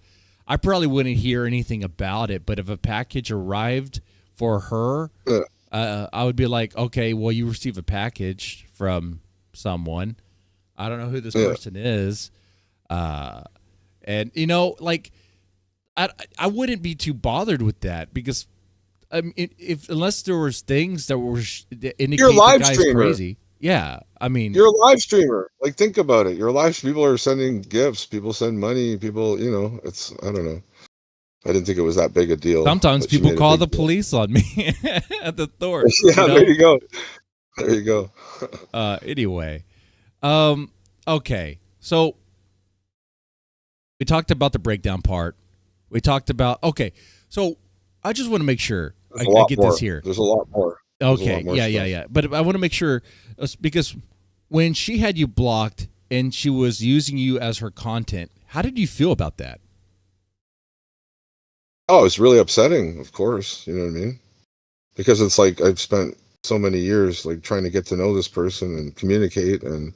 I probably wouldn't hear anything about it. But if a package arrived for her, I would be like, okay, well, you receive a package from someone. I don't know who this person is. And, you know, like, I wouldn't be too bothered with that because, I mean, unless there was things that were indicate You're a live the guy's streamer. crazy. Yeah, I mean, you're a live streamer. Like, think about it. You're a live. People are sending gifts. People send money. People, you know, it's. I don't know. I didn't think it was that big a deal. Sometimes people call the police on me at the Thorps. Yeah, you know? There you go. There you go. Anyway, okay. So we talked about the breakdown part. We talked about So I just want to make sure I get this here. There's a lot more. Okay. Yeah. But I want to make sure because when she had you blocked and she was using you as her content, how did you feel about that? Oh, it's really upsetting, of course. You know what I mean? Because it's like I've spent so many years like trying to get to know this person and communicate, and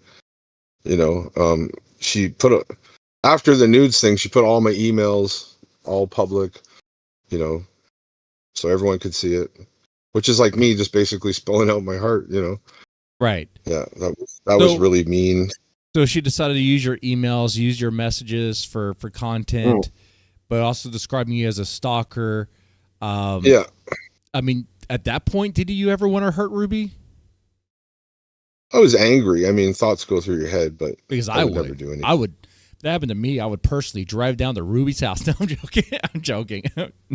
you know, she after the nudes thing, she put all my emails all public, you know, so everyone could see it, which is like me just basically spilling out my heart, you know. Right. Yeah, that was really mean. So she decided to use your emails, use your messages for content. But also describing you as a stalker. Yeah. I mean, at that point, did you ever want to hurt Ruby? I was angry. I mean, thoughts go through your head, but because I would never do anything. If that happened to me, I would personally drive down to Ruby's house. No, I'm joking. I'm joking.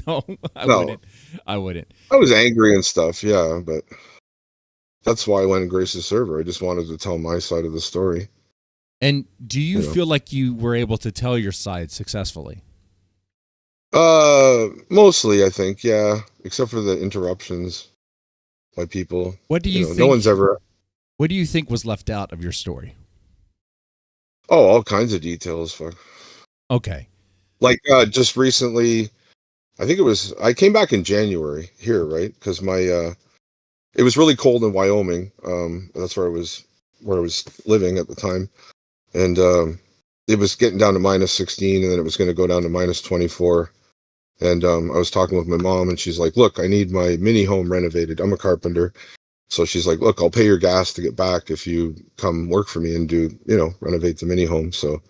No, I wouldn't. I wouldn't. I was angry and stuff, yeah, but that's why I went to Grace's server. I just wanted to tell my side of the story. And do you feel like you were able to tell your side successfully? Mostly, I think, yeah. Except for the interruptions by people. What do you think? No one's ever. What do you think was left out of your story? Oh, all kinds of details. Fuck. Okay. Like just recently, I think I came back in January here, right? Because it was really cold in Wyoming. That's where I was living at the time, and it was getting down to -16, and then it was going to go down to -24. And I was talking with my mom, and she's like, "Look, I need my mini home renovated. I'm a carpenter." So she's like, "Look, I'll pay your gas to get back if you come work for me and do, renovate the mini home." So,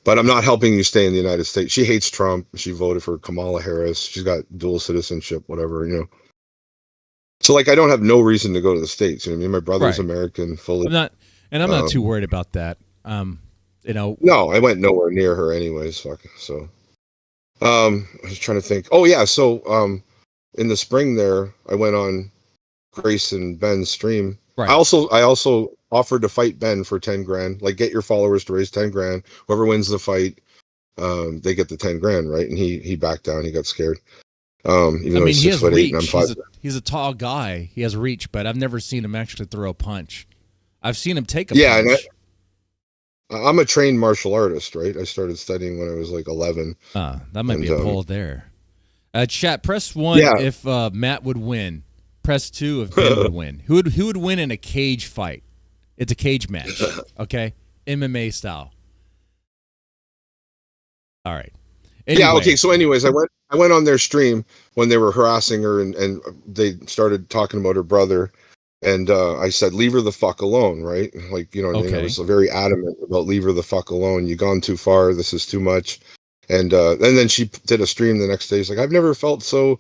but I'm not helping you stay in the United States. She hates Trump. She voted for Kamala Harris. She's got dual citizenship, whatever, So like, I don't have no reason to go to the States. You know what I mean? My brother's American fully. And I'm not too worried about that. You know. No, I went nowhere near her anyways. So, I was trying to think. Oh yeah, so in the spring there, I went on Grace and Ben's stream. Right. I also offered to fight Ben for 10 grand. Like, get your followers to raise 10 grand. Whoever wins the fight, they get the 10 grand, right? And he backed down. He got scared. Even though he's 6'8" and I'm 5. He's a tall guy. He has reach, but I've never seen him actually throw a punch. I've seen him take a punch. And I'm a trained martial artist, right? I started studying when I was like 11. That might be a poll there. Chat, press 1 if Matt would win. Press 2 if Ben would win. Who would win in a cage fight? It's a cage match, okay? MMA style. All right. Anyway. Yeah, okay. So anyways, I went on their stream when they were harassing her and they started talking about her brother. And I said, leave her the fuck alone, right? Like, you know what I mean? I was very adamant about leave her the fuck alone. You've gone too far. This is too much. And then she did a stream the next day. She's like, I've never felt so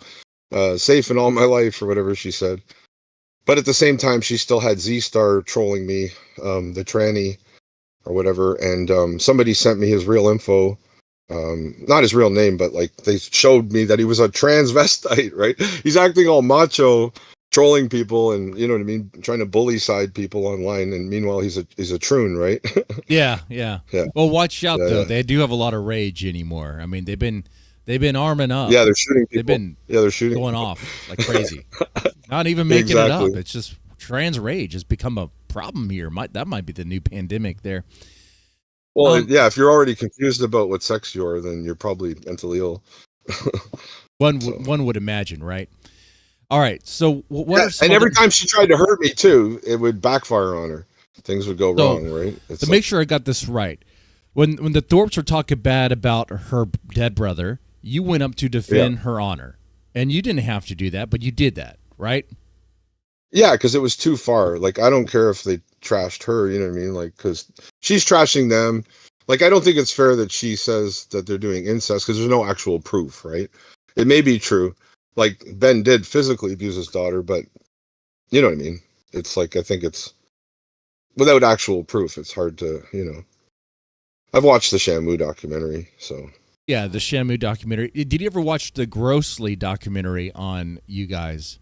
safe in all my life, or whatever she said. But at the same time, she still had Z-Star trolling me, the tranny or whatever. And somebody sent me his real info. Not his real name, but like they showed me that he was a transvestite, right? He's acting all macho, trolling people, and you know what I mean, trying to bully side people online. And meanwhile, he's a troon, right? Yeah. Well, watch out though. They do have a lot of rage anymore. I mean, they've been arming up. Yeah, they're shooting people. They're shooting going off like crazy. Not even making it up. It's just trans rage has become a problem here. That might be the new pandemic there. Well, yeah, if you're already confused about what sex you are, then you're probably mentally ill. One would imagine, right? All right. So what? Yeah, and every time she tried to hurt me too, it would backfire on her. Things would go wrong, right? To make sure I got this right, when the Thorps were talking bad about her dead brother, you went up to defend her honor, and you didn't have to do that, but you did that, right? Yeah, because it was too far. Like, I don't care if they trashed her, you know what I mean? Like, because she's trashing them. Like, I don't think it's fair that she says that they're doing incest because there's no actual proof, right? It may be true. Like, Ben did physically abuse his daughter, but you know what I mean? It's like, I think it's without actual proof, it's hard to, you know. I've watched the Shamu documentary, so. Yeah, the Shamu documentary. Did you ever watch the Grossly documentary on you guys?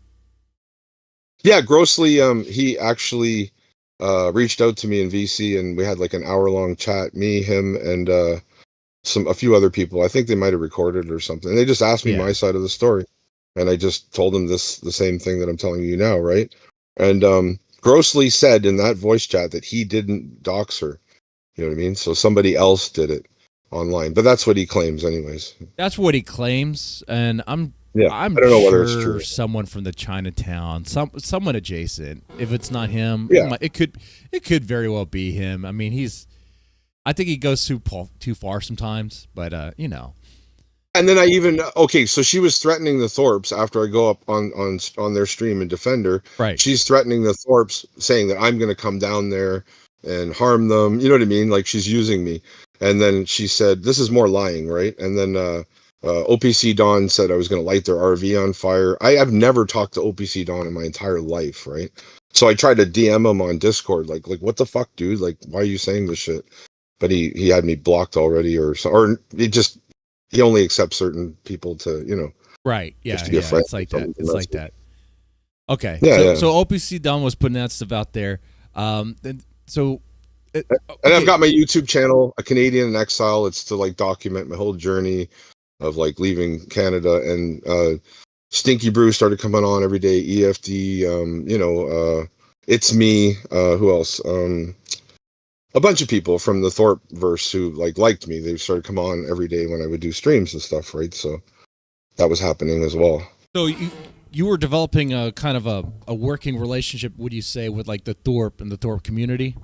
Yeah, Grossly, he actually reached out to me in VC, and we had like an hour-long chat, me, him, and a few other people. I think they might have recorded or something. They just asked me my side of the story, and I just told them the same thing that I'm telling you now, right? And Grossly said in that voice chat that he didn't dox her. You know what I mean? So somebody else did it online, but that's what he claims, anyways. That's what he claims, and I'm I don't know whether it's true. Someone from the Chinatown, someone adjacent. If it's not him, it could very well be him. I mean, I think he goes too far sometimes, but you know. And then so she was threatening the Thorps after I go up on their stream and defend her. Right. She's threatening the Thorps, saying that I'm going to come down there and harm them. You know what I mean? Like, she's using me. And then she said, this is more lying, right? And then OPC Dawn said I was going to light their RV on fire. I have never talked to OPC Dawn in my entire life, right? So I tried to DM him on Discord, like what the fuck, dude? Like, why are you saying this shit? But he had me blocked already, or he only accepts certain people to, you know. Right. Yeah. Just to be a friend. It's like that. It's like that. Okay. Yeah. So OPC Dawn was putting that stuff out there. And I've got my YouTube channel, A Canadian in Exile. It's to like document my whole journey of like leaving Canada, and Stinky Brew started coming on every day. EFD, It's Me, who else? A bunch of people from the Thorp verse who liked me. They started come on every day when I would do streams and stuff, right? So that was happening as well. So you were developing a kind of a working relationship, would you say, with like the Thorp and the Thorp community?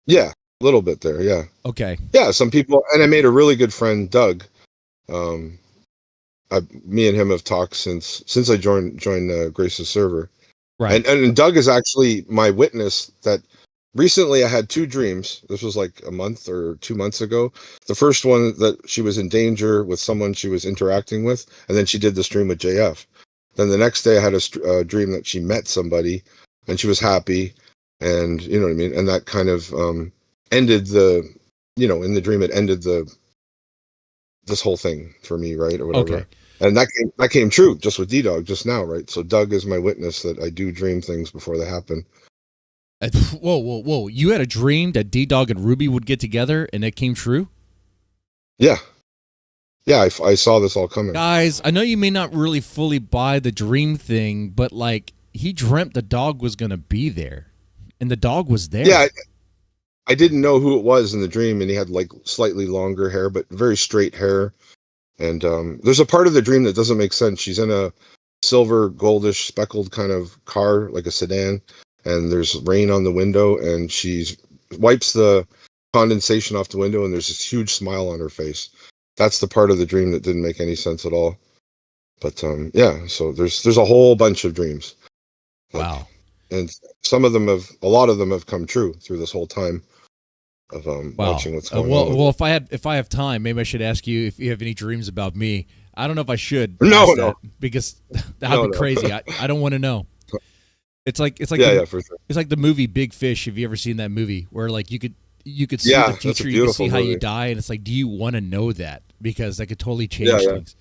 Yeah, a little bit there, yeah. Okay. Yeah, some people, and I made a really good friend, Doug. Me and him have talked since I joined Grace's server, right? And Doug is actually my witness that recently I had 2 dreams. This was like a month or 2 months ago. The first one that she was in danger with someone she was interacting with, and then she did the stream with JF. Then the next day I had a dream that she met somebody and she was happy. and you know what I mean. And that kind of ended the, in the dream, it ended this whole thing for me, right, or whatever. Okay. And that came true just with D-Dog just now, right? So Doug is my witness that I do dream things before they happen. Whoa! You had a dream that D-Dog and Ruby would get together, and it came true? Yeah. Yeah, I saw this all coming. Guys, I know you may not really fully buy the dream thing, but like he dreamt the dog was going to be there, and the dog was there. Yeah, I didn't know who it was in the dream, and he had like slightly longer hair, but very straight hair. And there's a part of the dream that doesn't make sense. She's in a silver, goldish, speckled kind of car, like a sedan, and there's rain on the window, and she wipes the condensation off the window, and there's this huge smile on her face. That's the part of the dream that didn't make any sense at all. But yeah, so there's a whole bunch of dreams. Wow. And a lot of them have come true through this whole time of watching what's going on. Well, if I have time, maybe I should ask you if you have any dreams about me. I don't know if I should. No, because that'd be crazy. I don't want to know. It's like for sure. It's like the movie Big Fish. Have you ever seen that movie where like you could see the future, you could see how you die, and it's like, do you want to know that? Because that could totally change things.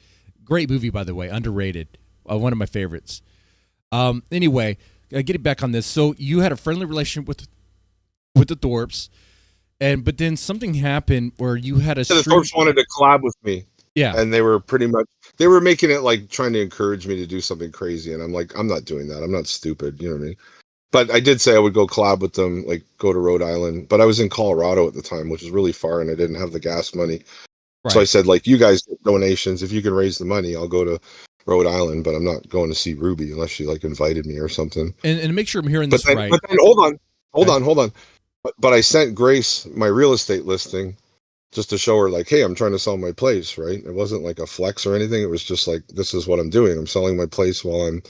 Great movie, by the way, underrated. One of my favorites. Anyway, getting back on this, so you had a friendly relationship with the Thorps, but then something happened where you had the Thorps wanted to collab with me. Yeah, and they were making it like trying to encourage me to do something crazy, and I'm like, I'm not doing that. I'm not stupid, you know what I mean? But I did say I would go collab with them, like go to Rhode Island. But I was in Colorado at the time, which is really far, and I didn't have the gas money. Right. So I said, like, you guys get donations. If you can raise the money, I'll go to Rhode Island. But I'm not going to see Ruby unless she like invited me or something. And make sure I'm hearing this right. But then hold on. But I sent Grace my real estate listing just to show her, like, hey, I'm trying to sell my place, right? It wasn't like a flex or anything. It was just like, this is what I'm doing. I'm selling my place while I'm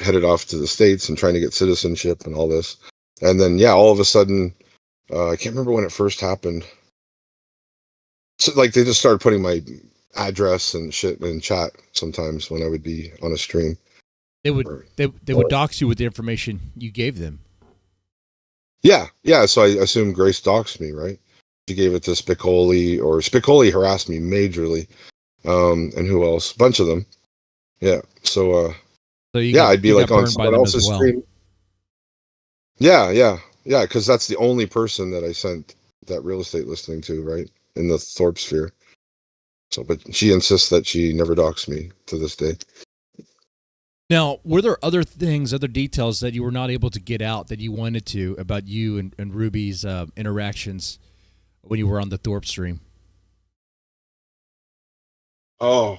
headed off to the States and trying to get citizenship and all this. And then, yeah, all of a sudden, I can't remember when it first happened. So, like, they just started putting my address and shit in chat sometimes when I would be on a stream. They would dox you with the information you gave them. Yeah. So I assume Grace doxed me, right? She gave it to Spicoli, or Spicoli harassed me majorly. And who else? A bunch of them. Yeah. So I'd be like on someone else's stream. Yeah, because that's the only person that I sent that real estate listing to, right, in the Thorpe sphere. So, but she insists that she never doxed me to this day. Now, were there other details that you were not able to get out that you wanted to about you and Ruby's interactions when you were on the Thorpe stream? The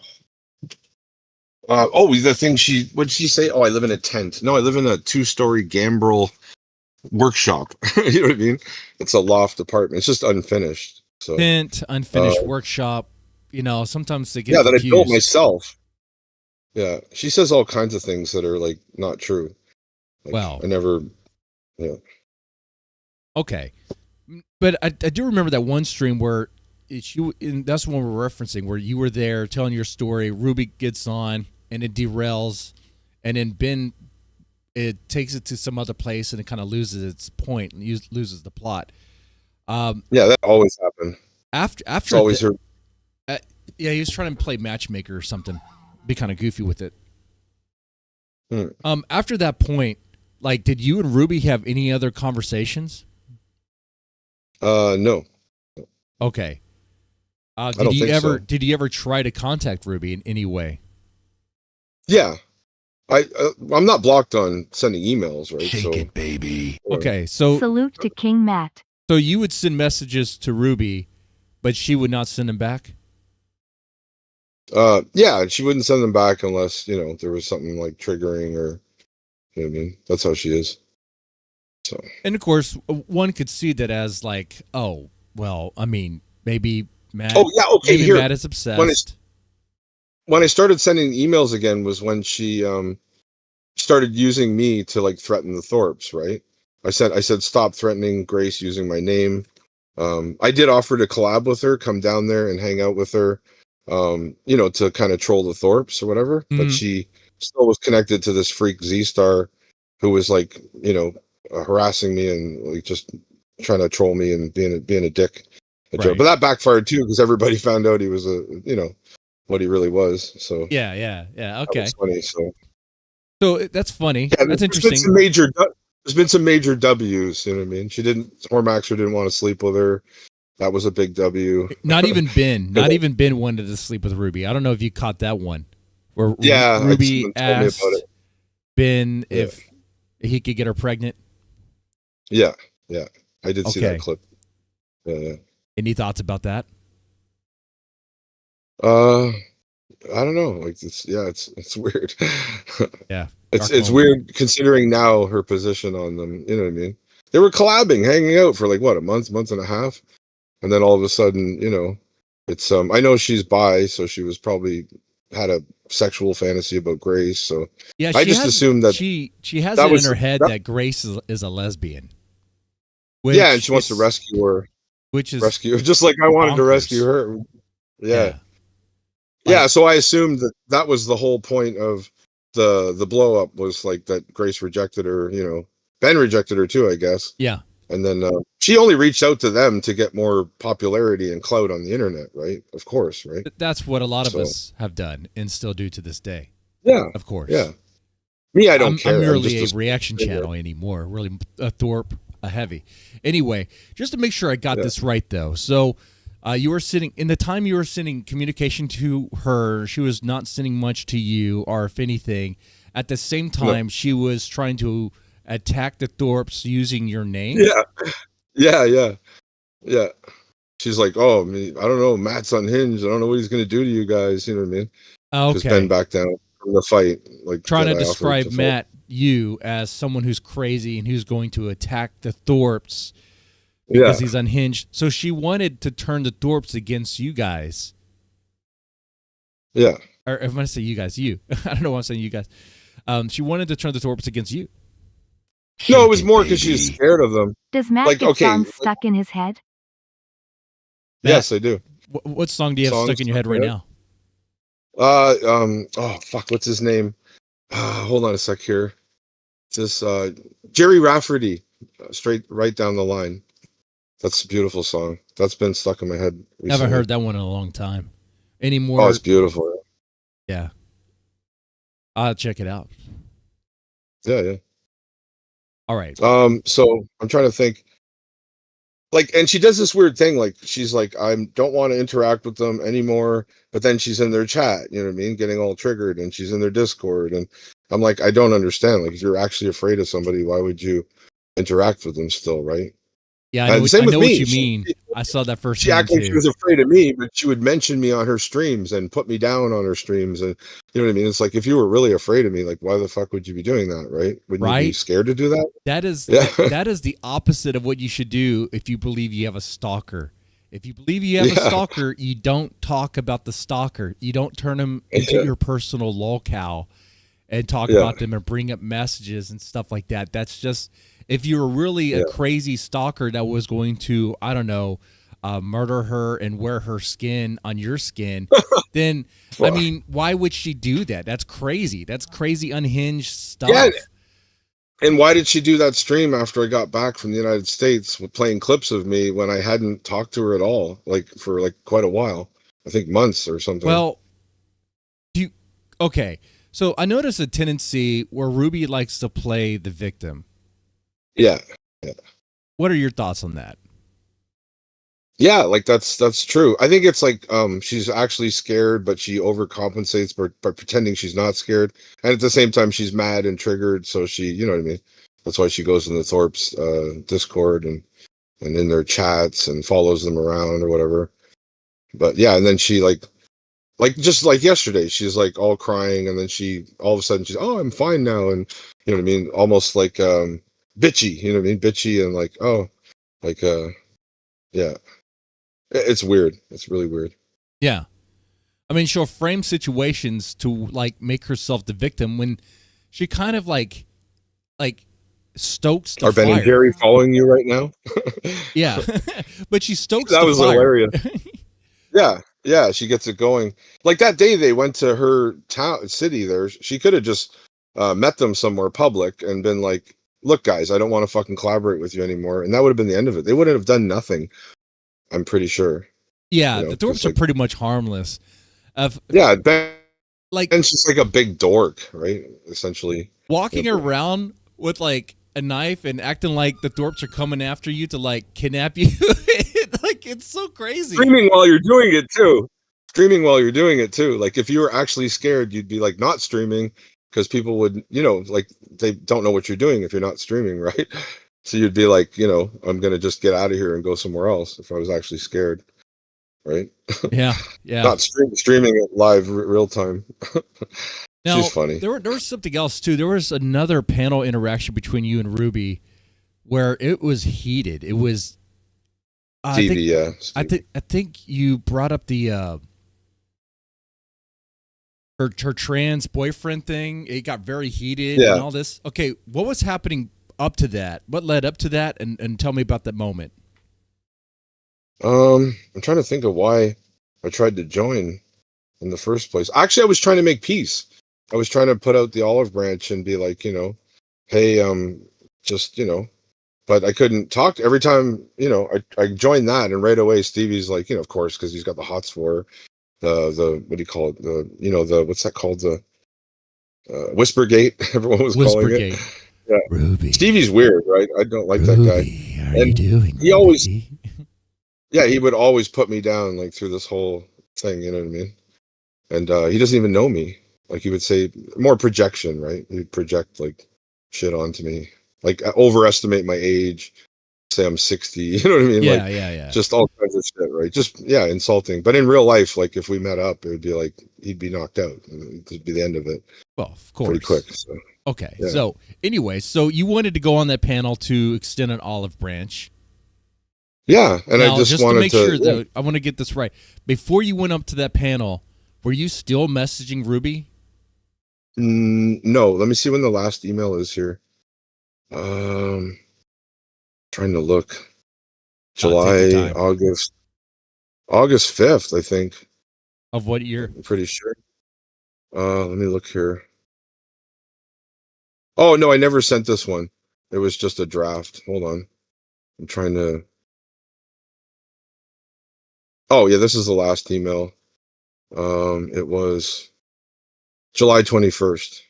thing what did she say? Oh, I live in a tent. No, I live in a 2-story gambrel workshop. You know what I mean? It's a loft apartment. It's just unfinished. So tent, unfinished workshop. You know, sometimes they get that confused. I built myself. Yeah, she says all kinds of things that are like not true. Like, well, I never. Yeah. Okay, but I do remember that one stream where that's the one we're referencing, where you were there telling your story. Ruby gets on and it derails, and then Ben takes it to some other place and it kind of loses its point and loses the plot. Yeah, that always happened. After it's always her. Yeah, he was trying to play matchmaker or something. Be kind of goofy with it. After that point, like, did you and Ruby have any other conversations? No. Okay. Did you ever try to contact Ruby in any way? Yeah. I'm not blocked on sending emails, right? Shake it, baby. Okay, so Salute to King Matt. So you would send messages to Ruby, but she would not send them back? Yeah, she wouldn't send them back unless, there was something like triggering or, you know what I mean? That's how she is. So. And of course, one could see that as like, oh, well, I mean, maybe Matt. Oh yeah, okay. Maybe Matt is obsessed. When I started sending emails again was when she started using me to like threaten the Thorpes, right? I said stop threatening Grace using my name. I did offer to collab with her, come down there and hang out with her. To kind of troll the Thorpes or whatever, but she still was connected to this freak Z-Star who was like, harassing me and like just trying to troll me and being a dick, a jerk. Right. But that backfired too because everybody found out he was what he really was. So Yeah. that Okay. was funny. So that's funny. Yeah, That's there's interesting. there's been some major W's. You know what I mean? Hormaxer didn't want to sleep with her. That was a big W. Not even Ben wanted to sleep with Ruby. I don't know if you caught that one, where Yeah, Ruby someone told me asked about it. Ben if he could get her pregnant. Yeah, I did see Okay. that clip. Any thoughts about that? I don't know. Like it's weird. Yeah, it's weird considering now her position on them. You know what I mean? They were collabing, hanging out for like what, a month and a half, and then all of a sudden, it's I know she's bi, so she was probably had a sexual fantasy about Grace. So yeah, I just assumed that she has it in her head that Grace is a lesbian. Yeah, and she wants to rescue her. Which is just like I wanted to rescue her. Yeah. Yeah, so I assumed that was the whole point of the blow up, was like that Grace rejected her, Ben rejected her too, I guess. Yeah. And then she only reached out to them to get more popularity and clout on the internet, right? Of course, right? That's what a lot of us have done and still do to this day. Yeah. Of course. Yeah. Me, I don't care. I'm merely a reaction channel anymore. Really, a Thorp, a heavy. Anyway, just to make sure I got this right, though. So you were sending, in the time you were sending communication to her, she was not sending much to you, or if anything. At the same time, she was trying to attack the Thorps using your name. Yeah. She's like, oh, I don't know. Matt's unhinged. I don't know what he's going to do to you guys. You know what I mean? Because Ben backed down from the fight. Like trying to describe Matt, you, as someone who's crazy and who's going to attack the Thorps because he's unhinged. So she wanted to turn the Thorps against you guys. Yeah. Or if I'm going to say you guys, you. I don't know why I'm saying you guys. She wanted to turn the Thorps against you. No, it was more because she was scared of them. Does Matt get songs stuck in his head? Yes, I do. What song do you have stuck in your head right now? Oh fuck, what's his name? Hold on a sec here. It's this Jerry Rafferty, straight right down the line. That's a beautiful song. That's been stuck in my head recently. Haven't heard that one in a long time. Anymore. Oh, it's beautiful. Yeah. I'll check it out. Yeah. All right. So I'm trying to think. Like, and she does this weird thing. Like, she's like, I don't want to interact with them anymore. But then she's in their chat, you know what I mean? Getting all triggered, and she's in their Discord. And I'm like, I don't understand. Like, if you're actually afraid of somebody, why would you interact with them still, right? Yeah, I know what you mean. I saw that first. She acted like she was afraid of me, but she would mention me on her streams and put me down on her streams. And you know what I mean? It's like, if you were really afraid of me, like, why the fuck would you be doing that, right? Wouldn't you be scared to do that? That is the opposite of what you should do if you believe you have a stalker. If you believe you have a stalker, you don't talk about the stalker. You don't turn them into your personal lolcow and talk about them and bring up messages and stuff like that. That's just, if you were really a crazy stalker that was going to, I don't know, murder her and wear her skin on your skin, then, I mean, why would she do that? That's crazy. That's crazy unhinged stuff. Yeah. And why did she do that stream after I got back from the United States with playing clips of me when I hadn't talked to her at all, like for like quite a while? I think months or something. Well, okay. So I noticed a tendency where Ruby likes to play the victim. Yeah. What are your thoughts on that? Yeah, like that's true. I think it's like she's actually scared, but she overcompensates by pretending she's not scared, and at the same time she's mad and triggered. So she, you know what I mean. That's why she goes in the Thorps Discord and in their chats and follows them around or whatever. But yeah, and then she like just like yesterday, she's like all crying, and then she all of a sudden she's, oh, I'm fine now, and you know what I mean, almost like bitchy, you know what I mean, bitchy, and like, oh, like yeah. It's weird. It's really weird. Yeah. I mean, she'll frame situations to like make herself the victim when she kind of like stokes the fire. Are Ben and Jerry following you right now? Yeah. But she stokes that the was fire. Hilarious. Yeah, she gets it going. Like that day they went to her city there. She could have just met them somewhere public and been like, look, guys, I don't want to fucking collaborate with you anymore. And that would have been the end of it. They wouldn't have done nothing. I'm pretty sure. Yeah, You know, the Thorps are pretty much harmless. Yeah, Ben's like just like a big dork, right? Essentially. walking around with like a knife and acting like the Thorps are coming after you to like kidnap you. Like it's so crazy. Streaming while you're doing it too. Like if you were actually scared, you'd be like not streaming because people would, you know, like they don't know what you're doing if you're not streaming, right? So you'd be like, you know, I'm gonna just get out of here and go somewhere else if I was actually scared, right? Yeah. Not streaming it live real time. Now, She's funny. There was something else too. There was another panel interaction between you and Ruby where it was heated. It was Stevie, yeah. I think you brought up the her trans boyfriend thing. It got very heated and all this. Okay, what was happening up to that? What led up to that? And tell me about that moment. I'm trying to think of why I tried to join in the first place. Actually, I was trying to make peace. I was trying to put out the olive branch and be like, you know, hey, just, you know, but I couldn't talk every time, you know, I joined that and right away Stevie's like, you know, of course, because he's got the hots for the what do you call it? The, you know, the, what's that called? The Whispergate, everyone was calling it. Yeah. Ruby. Stevie's weird, right? I don't like that guy. How are you doing? He always, yeah, he would always put me down like through this whole thing, you know what I mean? And he doesn't even know me. Like he would say more projection, right? He'd project like shit onto me, like overestimate my age, say I'm 60, you know what I mean? Yeah, like, yeah. Just all kinds of shit, right? Just, yeah, insulting. But in real life, like if we met up, it would be like, he'd be knocked out. It'd be the end of it. Well, of course. Pretty quick. So. Okay. Yeah. So anyway, so you wanted to go on that panel to extend an olive branch. Yeah. And now, I just to wanted make sure that I want to get this right. Before you went up to that panel, were you still messaging Ruby? No, let me see when the last email is here. Trying to look. July, August 5th, I think. Of what year? I'm pretty sure. Let me look here. Oh no, I never sent this one. It was just a draft. Hold on. I'm trying to. Oh yeah, this is the last email. It was July 21st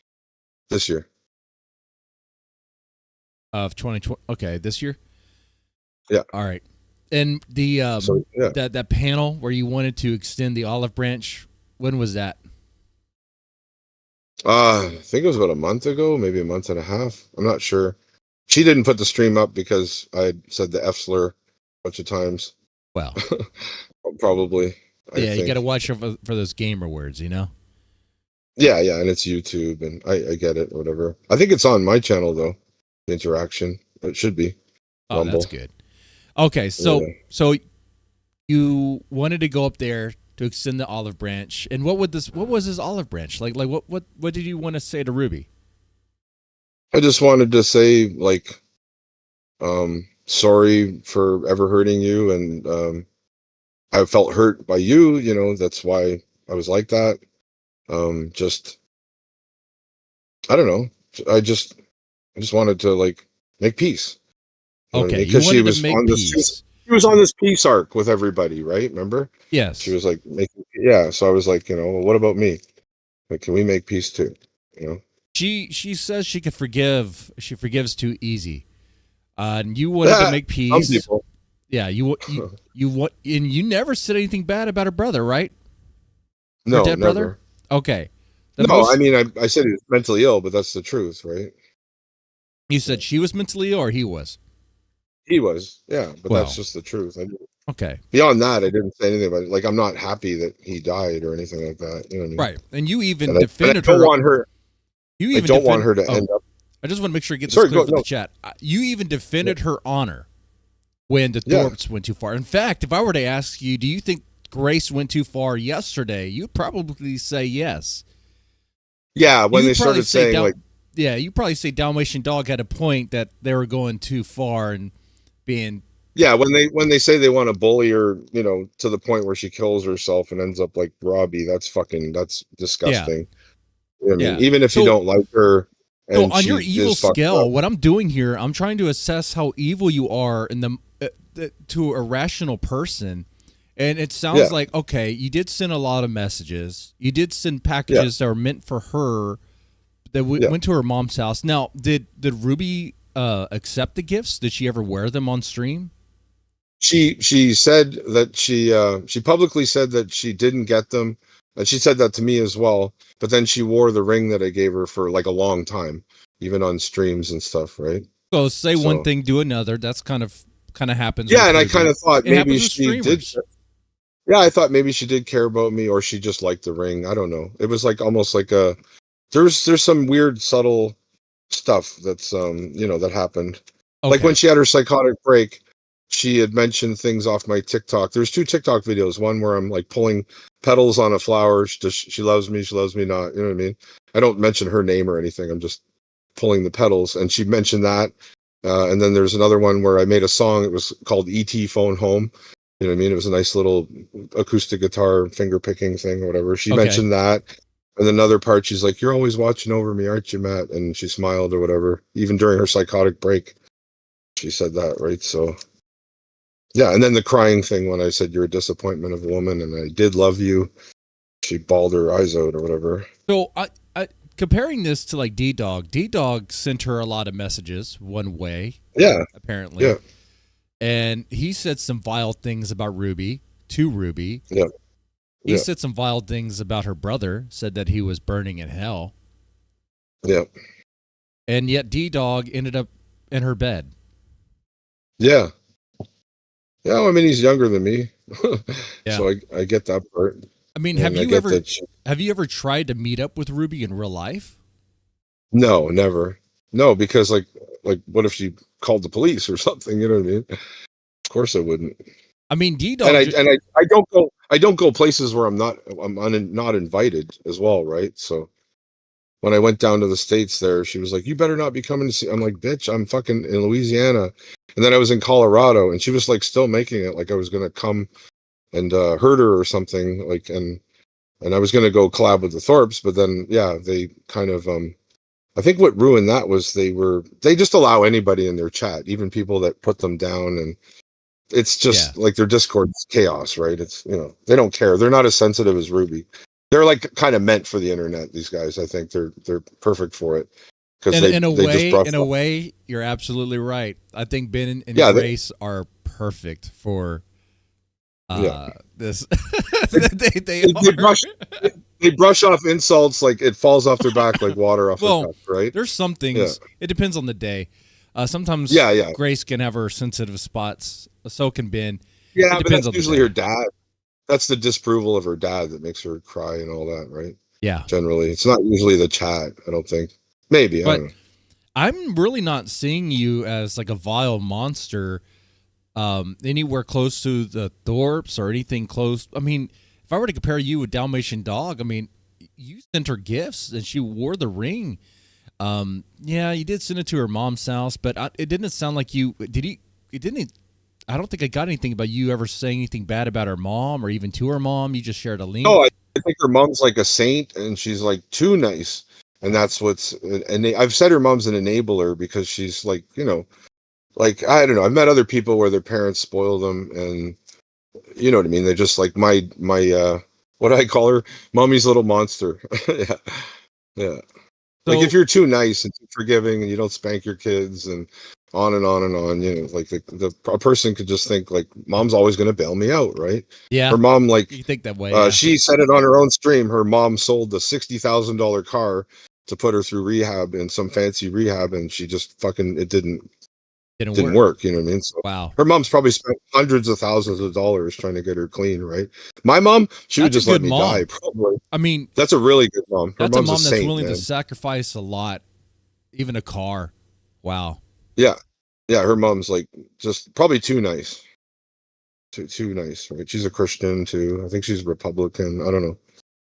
this year. Of 2020. Okay, this year? Yeah. All right. And the that panel where you wanted to extend the olive branch, when was that? I think it was about a month ago, maybe a month and a half. I'm not sure. She didn't put the stream up because I had said the F slur a bunch of times. Well, probably. Yeah, you got to watch for those gamer words, you know? Yeah, and it's YouTube, and I get it, whatever. I think it's on my channel, though, the interaction. It should be. Oh, Rumble. That's good. Okay, so you wanted to go up there to extend the olive branch, and what was this olive branch? Like what did you want to say to Ruby? I just wanted to say, like, sorry for ever hurting you, and I felt hurt by you, you know, that's why I was like that. Just I don't know. I just wanted to like make peace. You know what I mean? Because she was on this, she was on this peace arc with everybody, right? Remember? Yes. She was like making, yeah. So I was like, you know, well, what about me? Like, can we make peace too? You know? She says she could forgive. She forgives too easy. And you wanted to make peace. Some people. Yeah, you want, and you never said anything bad about her brother, right? No, her dead never. brother. Okay. I mean, I said he was mentally ill, but that's the truth, right? You said she was mentally ill, or he was. He was, yeah, but that's just the truth. Okay. Beyond that, I didn't say anything about it. Like, I'm not happy that he died or anything like that. You know what I mean? Right, and you even defended her. I don't want her. You even I don't want her to end up. I just want to make sure you get this clear for the chat. You even defended her honor when the Thorps went too far. In fact, if I were to ask you, do you think Grace went too far yesterday? You'd probably say yes. Yeah, when they started saying like. Yeah, you probably say Dalmatian Dog had a point that they were going too far and being. Yeah, when they say they want to bully her, you know, to the point where she kills herself and ends up like Robbie, that's disgusting. Yeah. You know what I mean? Even if you don't like her So and on she your evil is fucked scale, up. what I'm doing here, I'm trying to assess how evil you are in to a rational person. And it sounds Yeah, like, okay, you did send a lot of messages. You did send yeah, packages that were meant for her that yeah. went to her mom's house. Now, did Ruby accept the gifts? Did she ever wear them on stream? She said that she publicly said that she didn't get them, and she said that to me as well. But then she wore the ring that I gave her for like a long time, even on streams and stuff, right? So say one So thing, do another. That's kind of happens yeah, with and I kind Ruby. of thought It maybe happens with she did. streamers. Yeah, I thought maybe she did care about me, or she just liked the ring. I don't know. It was like almost like a there's some weird subtle stuff that's that happened. Like when Okay. she had her psychotic break, she had mentioned things off my TikTok. There's two TikTok videos. One where I'm like pulling petals on a flower. She loves me. She loves me not. You know what I mean? I don't mention her name or anything. I'm just pulling the petals, and she mentioned that. And then there's another one where I made a song. It was called "E.T. Phone Home." You know what I mean? It was a nice little acoustic guitar finger picking thing or whatever. She Okay. mentioned that. And another part, she's like, "You're always watching over me, aren't you, Matt?" And she smiled or whatever. Even during her psychotic break, she said that, right? So, yeah. And then the crying thing when I said, "You're a disappointment of a woman," and I did love you. She bawled her eyes out or whatever. So I comparing this to like D Dog sent her a lot of messages one way, Yeah. apparently. Yeah. And he said some vile things about Ruby to Ruby. Yeah. He Yeah. said some vile things about her brother, said that he was burning in hell. Yeah. And yet D Dog ended up in her bed. Yeah. Yeah. Well, I mean, he's younger than me. Yeah. So I get that part. I mean, And I get that. have you ever tried to meet up with Ruby in real life? No, never. No, because like what if she called the police or something? You know what I mean? Of course I wouldn't. I mean, D And Dog. I don't go places where not invited as well, right? So when I went down to the States there, she was like, "You better not be coming to see." I'm like, "Bitch, I'm fucking in Louisiana." And then I was in Colorado, and she was like still making it like I was gonna come and hurt her or something, like, and I was gonna go collab with the Thorps, but then yeah, they kind of I think what ruined that was they just allow anybody in their chat, even people that put them down, and it's just like their Discord's chaos, right? It's they don't care. They're not as sensitive as Ruby. They're like kind of meant for the internet. These guys, I think they're perfect for it because In a they just brush in a off. way, you're absolutely right. I think Ben and Yeah, Grace are perfect for yeah. this. they They are. brush off insults like it falls off their back like water off a Well, duck, right? there's some Yeah, things. It depends on the day. Sometimes yeah, yeah, Grace can have her sensitive spots. So can Ben. It yeah. But depends that's on the usually day. her dad. That's the disapproval of her dad that makes her cry and all that, right? Yeah, Generally, it's not usually the chat. I don't think. Maybe I don't but know. I'm really not seeing you as like a vile monster. Anywhere close to the Thorps or anything close. I mean, if I were to compare you with Dalmatian Dog, I mean, you sent her gifts and she wore the ring. Yeah, you did send it to her mom's house, but it didn't sound like you did. It didn't. I don't think I got anything about you ever saying anything bad about her mom or even to her mom. You just shared a link. Oh, I think her mom's like a saint, and she's like too nice, and that's what's. And I've said her mom's an enabler because she's like like I don't know. I've met other people where their parents spoil them, and you know what I mean. They're just like my what do I call her? Mommy's little monster. Yeah, yeah. Like if So you're too nice and too forgiving and you don't spank your kids and on and on and on, like a person could just think like mom's always going to bail me out, right? yeah, Her mom, like, you think that way. Yeah, she said it on her own stream. Her mom sold the $60,000 car to put her through rehab in some fancy rehab, and she just fucking it didn't didn't work. work. You know what I mean? So Wow, her mom's probably spent hundreds of thousands of dollars trying to get her clean, right? My mom, she would that's a just let good me mom. die. Probably. I mean, That's a really good mom. Her that's a mom's mom that's saint, willing man. to sacrifice a lot, even a car. Wow. Yeah. Yeah, her mom's like just probably too nice. Too nice, right? She's a Christian too. I think she's Republican. I don't know.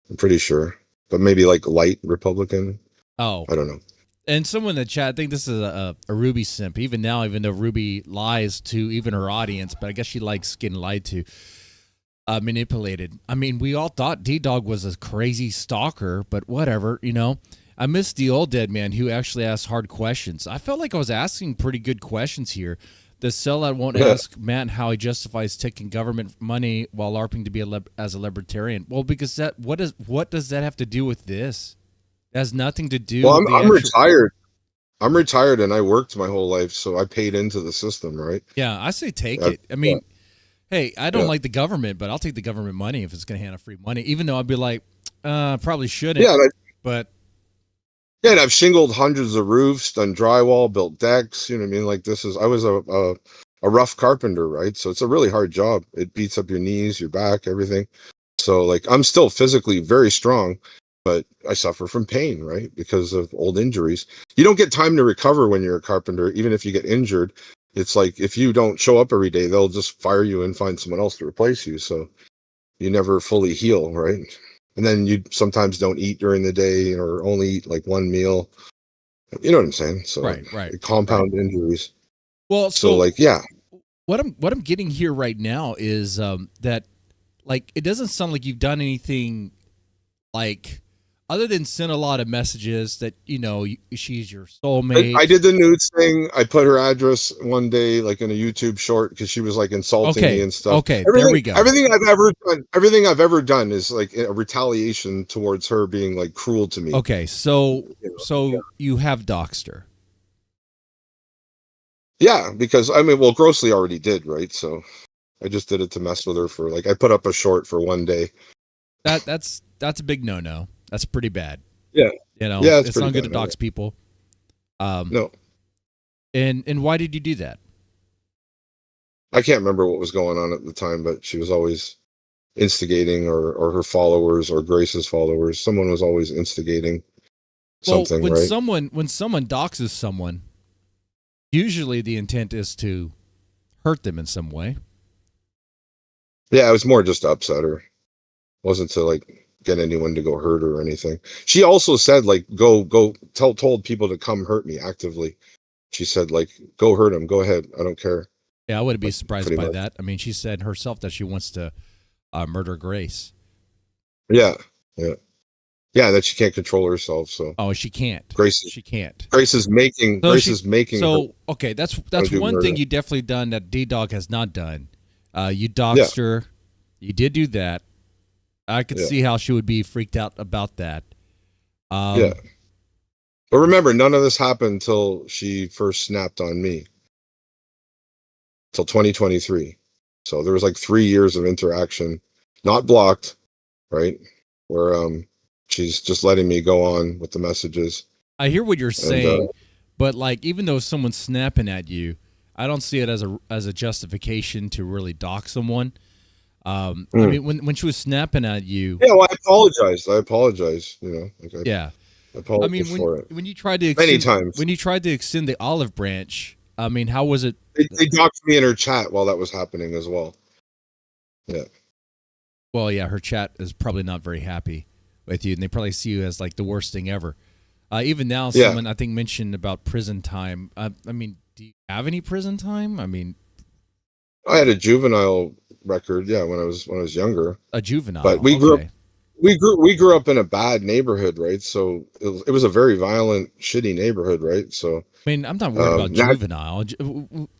I'm pretty sure. But maybe like light Republican. Oh, I don't know. and someone in the chat, I think this is a Ruby simp. Even now, even though Ruby lies to even her audience, but I guess she likes getting lied to, manipulated. I mean, we all thought D Dog was a crazy stalker, but whatever, I miss the old dead man who actually asked hard questions. I felt like I was asking pretty good questions here. The sellout won't ask Matt how he justifies taking government money while LARPing to be as a libertarian. Well, because what does that have to do with this? It has nothing to do. Well, with I'm retired. I'm retired, and I worked my whole life, so I paid into the system, right? Yeah, I say take it. I mean, hey, I don't like the government, but I'll take the government money if it's going to hand out free money. Even though I'd be like, probably shouldn't. Yeah, but. Yeah, and I've shingled hundreds of roofs, done drywall, built decks. You know what I mean? Like I was a rough carpenter, right? So it's a really hard job. It beats up your knees, your back, everything. So like I'm still physically very strong, but I suffer from pain, right? Because of old injuries. You don't get time to recover when you're a carpenter, even if you get injured. It's like if you don't show up every day, they'll just fire you and find someone else to replace you. So you never fully heal, right? And then you sometimes don't eat during the day or only eat like one meal. You know what I'm saying? So right. Compound injuries. Well, so like, yeah. What I'm getting here right now is that like it doesn't sound like you've done anything like other than send a lot of messages that she's your soulmate. I did the nudes thing. I put her address one day, like in a YouTube short, because she was like insulting me and stuff. Okay, there we go. Everything I've ever done is like a retaliation towards her being like cruel to me. Okay, so you have doxed her. Yeah, because Grossly already did, right? So I just did it to mess with her for like I put up a short for one day. That's a big no. That's pretty bad. Yeah. It's not good to dox people. No. And why did you do that? I can't remember what was going on at the time, but she was always instigating or her followers or Grace's followers. Someone was always instigating something, when right? When someone doxes someone, usually the intent is to hurt them in some way. Yeah, it was more just to upset her. It wasn't to like get anyone to go hurt her or anything. She also said like told people to come hurt me actively. She said like go hurt him, go ahead, I don't care. Yeah, I wouldn't be surprised by that. I mean, she said herself that she wants to murder Grace. Yeah, that she can't control herself. So she can't. She can't. Grace is making. So okay, that's one thing you definitely done that D-Dog has not done. You doxed her. You did do that. I could see how she would be freaked out about that. But remember, none of this happened until she first snapped on me. Till 2023. So there was like 3 years of interaction, not blocked, right? Where she's just letting me go on with the messages. I hear what you're saying, but like even though someone's snapping at you, I don't see it as a justification to really dox someone. I mean, when she was snapping at you, well, I apologized. I apologized for it. When you tried to many times when you tried to extend the olive branch, I mean, how was it? They doxed me in her chat while that was happening as well. Yeah. Well, yeah, her chat is probably not very happy with you, and they probably see you as like the worst thing ever. Even now, someone I think mentioned about prison time. I mean, do you have any prison time? I mean, I had a juvenile record, when I was younger. A juvenile, but we grew up in a bad neighborhood, right? So it was a very violent, shitty neighborhood, right? So I mean, I'm not worried about juvenile.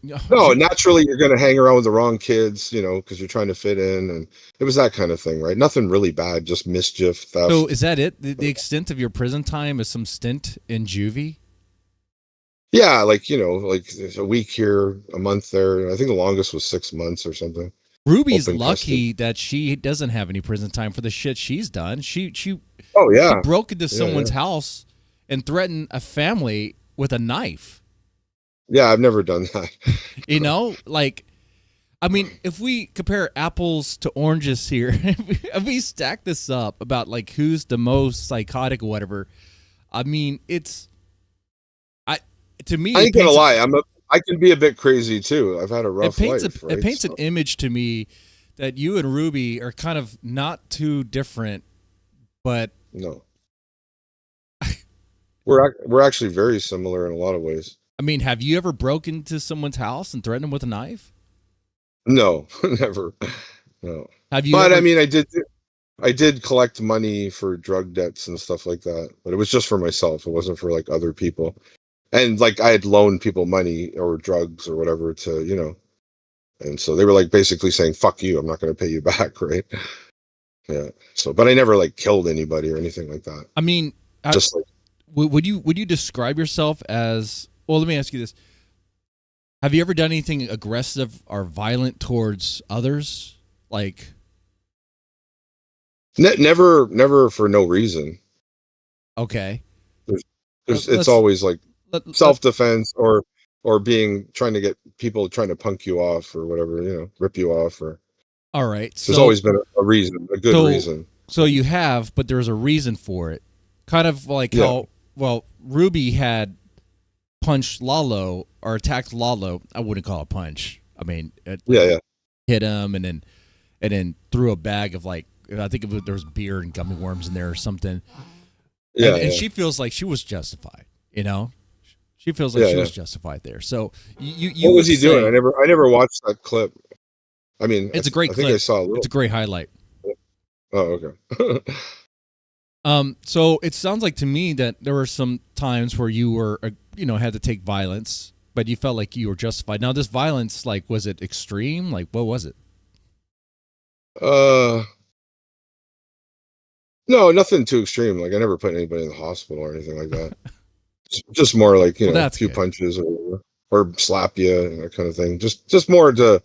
No, naturally you're going to hang around with the wrong kids, because you're trying to fit in, and it was that kind of thing, right? Nothing really bad, just mischief, theft. So is that it? The extent of your prison time is some stint in juvie? Yeah, like a week here, a month there. I think the longest was 6 months or something. Ruby's lucky that she doesn't have any prison time for the shit she's done. She broke into someone's house and threatened a family with a knife. Yeah, I've never done that. Like, I mean, if we compare apples to oranges here, if we stack this up about like who's the most psychotic or whatever, I mean, to me, I ain't gonna lie, I can be a bit crazy too. I've had a rough life. It paints an image to me that you and Ruby are kind of not too different, but no, we're actually very similar in a lot of ways. I mean, have you ever broken into someone's house and threatened them with a knife? No, never. No. Have you? But I mean, I did. I did collect money for drug debts and stuff like that, but it was just for myself. It wasn't for like other people. And like I had loaned people money or drugs or whatever to, and so they were like basically saying, fuck you, I'm not going to pay you back. Right. Yeah. So, but I never like killed anybody or anything like that. I mean, Just like, would you describe yourself as, well, let me ask you this. Have you ever done anything aggressive or violent towards others? Like, never for no reason. okay. It's always like let, self-defense or trying to get people trying to punk you off or whatever, rip you off or. all right. There's always been a reason, a good reason. So you have, but there's a reason for it. Kind of like how, well, Ruby had punched Lalo or attacked Lalo. I wouldn't call it a punch. I mean, hit him and then threw a bag of like, I think there was beer and gummy worms in there or something. Yeah, and she feels like she was justified. She feels like she was justified there. So you what was he doing? I never watched that clip. I mean, it's a great clip. I think I saw a little. It's a great highlight. Oh, okay. So it sounds like to me that there were some times where you were, had to take violence, but you felt like you were justified. Now, this violence, like, was it extreme? Like, what was it? No, nothing too extreme. Like, I never put anybody in the hospital or anything like that. Just more like, a few punches or slap you and that kind of thing. Just more to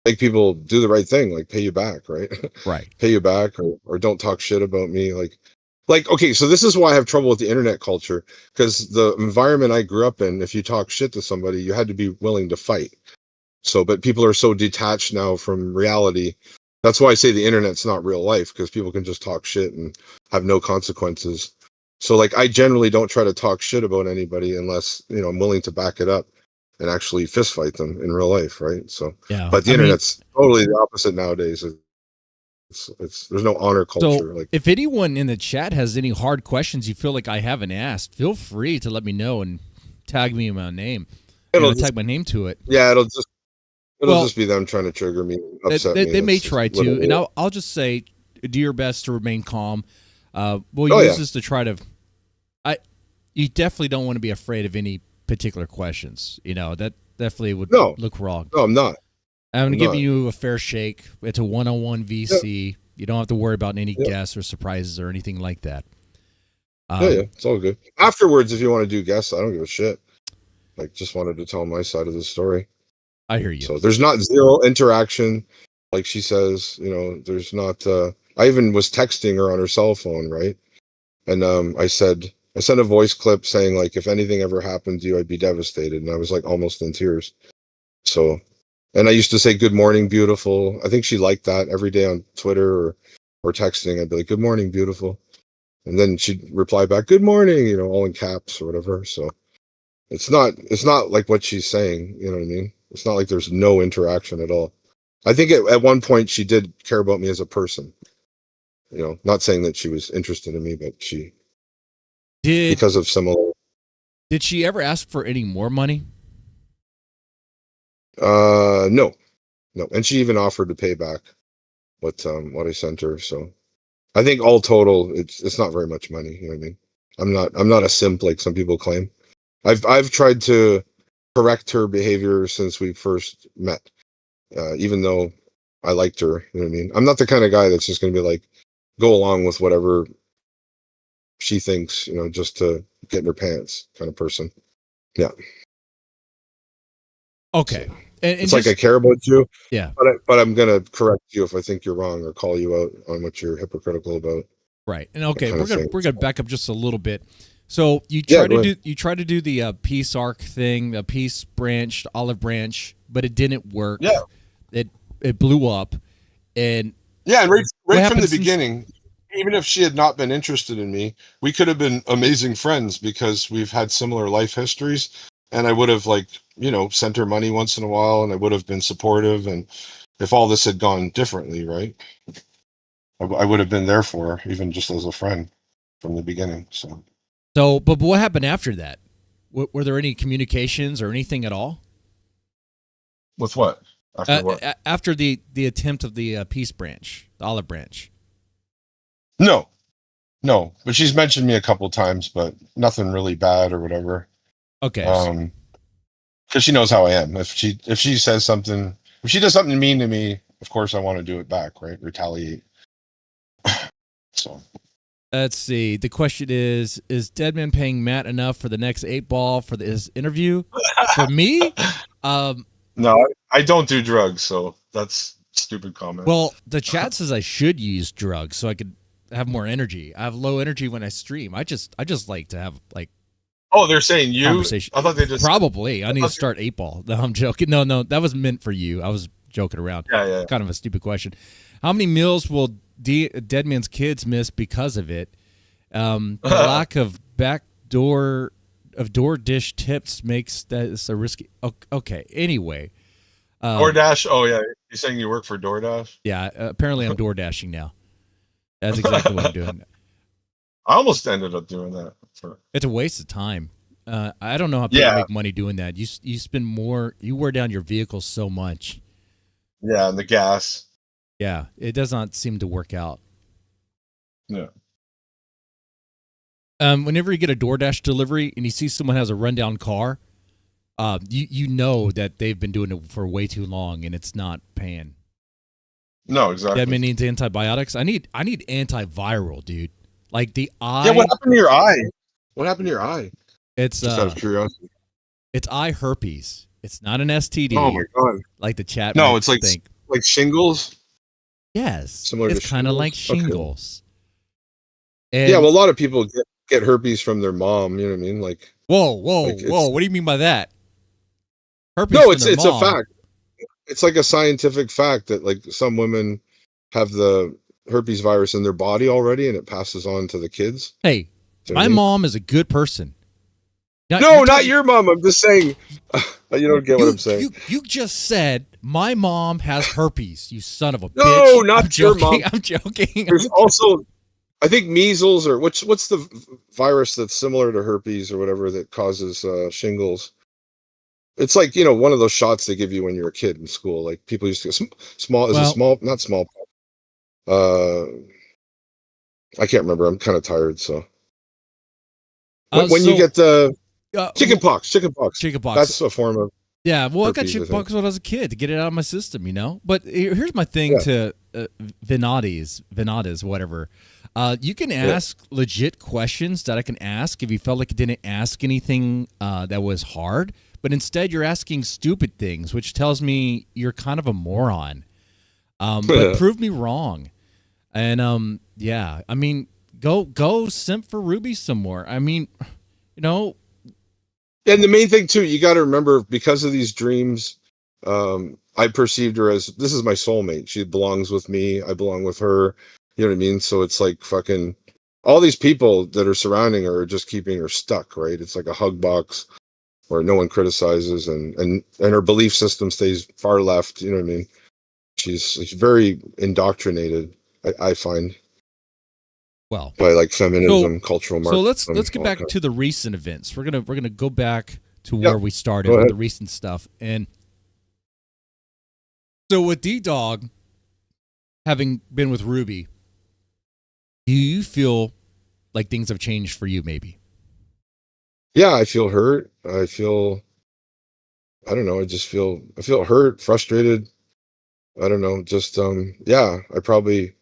make people do the right thing, like pay you back, right? Right. Pay you back or don't talk shit about me. Like, okay, so this is why I have trouble with the internet culture, because the environment I grew up in, if you talk shit to somebody, you had to be willing to fight. So, but people are so detached now from reality. That's why I say the internet's not real life, because people can just talk shit and have no consequences. So, like, I generally don't try to talk shit about anybody unless, I'm willing to back it up and actually fist fight them in real life, right? So, yeah, but the internet's totally the opposite nowadays. It's there's no honor culture. So if anyone in the chat has any hard questions you feel like I haven't asked, feel free to let me know and tag me in my name. Tag my name to it. Yeah, it'll just be them trying to trigger me, upset me. They may try to, and I'll just say, do your best to remain calm. We'll use this to try to. You definitely don't want to be afraid of any particular questions. That definitely would look wrong. No, I'm not. I'm going to give you a fair shake. It's a one-on-one VC. Yeah. You don't have to worry about any guests or surprises or anything like that. It's all good. Afterwards, if you want to do guests, I don't give a shit. Like, just wanted to tell my side of the story. I hear you. So there's not zero interaction, like she says. There's not. I even was texting her on her cell phone, right? And I sent a voice clip saying, like, if anything ever happened to you, I'd be devastated. And I was like almost in tears. So. And I used to say, good morning, beautiful. I think she liked that every day on Twitter or texting. I'd be like, good morning, beautiful. And then she'd reply back, good morning, all in caps or whatever. So it's not like what she's saying. You know what I mean? It's not like there's no interaction at all. I think at one point she did care about me as a person. Not saying that she was interested in me, but she did because of similar. Did she ever ask for any more money? No, and she even offered to pay back what I sent her. So I think all total, it's not very much money. You know what I mean? I'm not a simp like some people claim. I've tried to correct her behavior since we first met, even though I liked her. You know what I mean? I'm not the kind of guy that's just going to be like go along with whatever she thinks, just to get in her pants kind of person. Yeah. Okay. So, it's like I care about you. Yeah. But I'm going to correct you if I think you're wrong or call you out on what you're hypocritical about. Right. And okay, we're going to back up just a little bit. So you try to do the peace arc thing, the peace branch, the olive branch, but it didn't work. Yeah. It blew up. And right from the beginning, even if she had not been interested in me, we could have been amazing friends because we've had similar life histories. And I would have sent her money once in a while, and I would have been supportive. And if all this had gone differently, right, I would have been there for her, even just as a friend from the beginning. So, but what happened after that? Were there any communications or anything at all? With what? After what? After the attempt of the peace branch, the olive branch. No, no, but she's mentioned me a couple times, but nothing really bad or whatever. Okay. Because she knows how I am. If she says something, if she does something mean to me, of course I want to do it back, right? Retaliate. So Let's see. The question is Deadman paying Matt enough for the next 8-ball for his interview? For me? no, I don't do drugs, so that's a stupid comment. Well, the chat says I should use drugs so I could have more energy. I have low energy when I stream. I just like to have like Oh, they're saying you? conversation. I thought they just probably. I need to start 8-ball. No, I'm joking. No, that was meant for you. I was joking around. Yeah. Kind of a stupid question. How many meals will Deadman's kids miss because of it? The lack of door dish tips makes that a risky. Okay. Anyway, DoorDash. Oh yeah, you're saying you work for DoorDash? Yeah. Apparently, I'm door dashing now. That's exactly what I'm doing. I almost ended up doing that. It's a waste of time. I don't know how people make money doing that. You spend more. You wear down your vehicle so much. Yeah, and the gas. Yeah, it does not seem to work out. Yeah. Whenever you get a DoorDash delivery and you see someone has a rundown car, you know that they've been doing it for way too long and it's not paying. No, exactly. That needs antibiotics. I need antiviral, dude. Like the eye. Yeah, what happened to your eye? What happened to your eye? It's just out of curiosity. It's eye herpes. It's not an STD. Oh my god! Like the chat. No, it's like shingles. Yes, similar. It's kind of like shingles. Okay. Yeah, well, a lot of people get herpes from their mom. You know what I mean? Like, whoa! What do you mean by that? Herpes? No, it's a fact. It's like a scientific fact that like some women have the herpes virus in their body already, and it passes on to the kids. Hey, my mom is a good person. No, not your mom. I'm just saying. You don't get what I'm saying. You just said my mom has herpes. You son of a bitch. No, not your mom. I'm joking. There's also, I think measles or what's the virus that's similar to herpes or whatever that causes shingles. It's like, you know, one of those shots they give you when you're a kid in school. Like people used to get not small. I can't remember. I'm kind of tired. So when you get chickenpox. That's a form of. Yeah, well, herpes, I got chickenpox when I was a kid to get it out of my system, you know. But here's my thing to Venadas, whatever. You can ask legit questions that I can ask if you felt like you didn't ask anything that was hard. But instead, you're asking stupid things, which tells me you're kind of a moron. But prove me wrong. And yeah, I mean, go simp for Ruby some more. I mean, you know. And the main thing too, you got to remember, because of these dreams, I perceived her as, this is my soulmate. She belongs with me. I belong with her. You know what I mean? So it's like fucking all these people that are surrounding her are just keeping her stuck, right? It's like a hug box where no one criticizes, and her belief system stays far left. You know what I mean? She's very indoctrinated, I find. Well, by like feminism, cultural marxism. So let's get back to the recent events. We're gonna go back to where we started with the recent stuff. And so with D-Dog having been with Ruby, do you feel like things have changed for you? Maybe. Yeah, I feel hurt. I don't know. I feel hurt, frustrated. I don't know. Just yeah. It's probably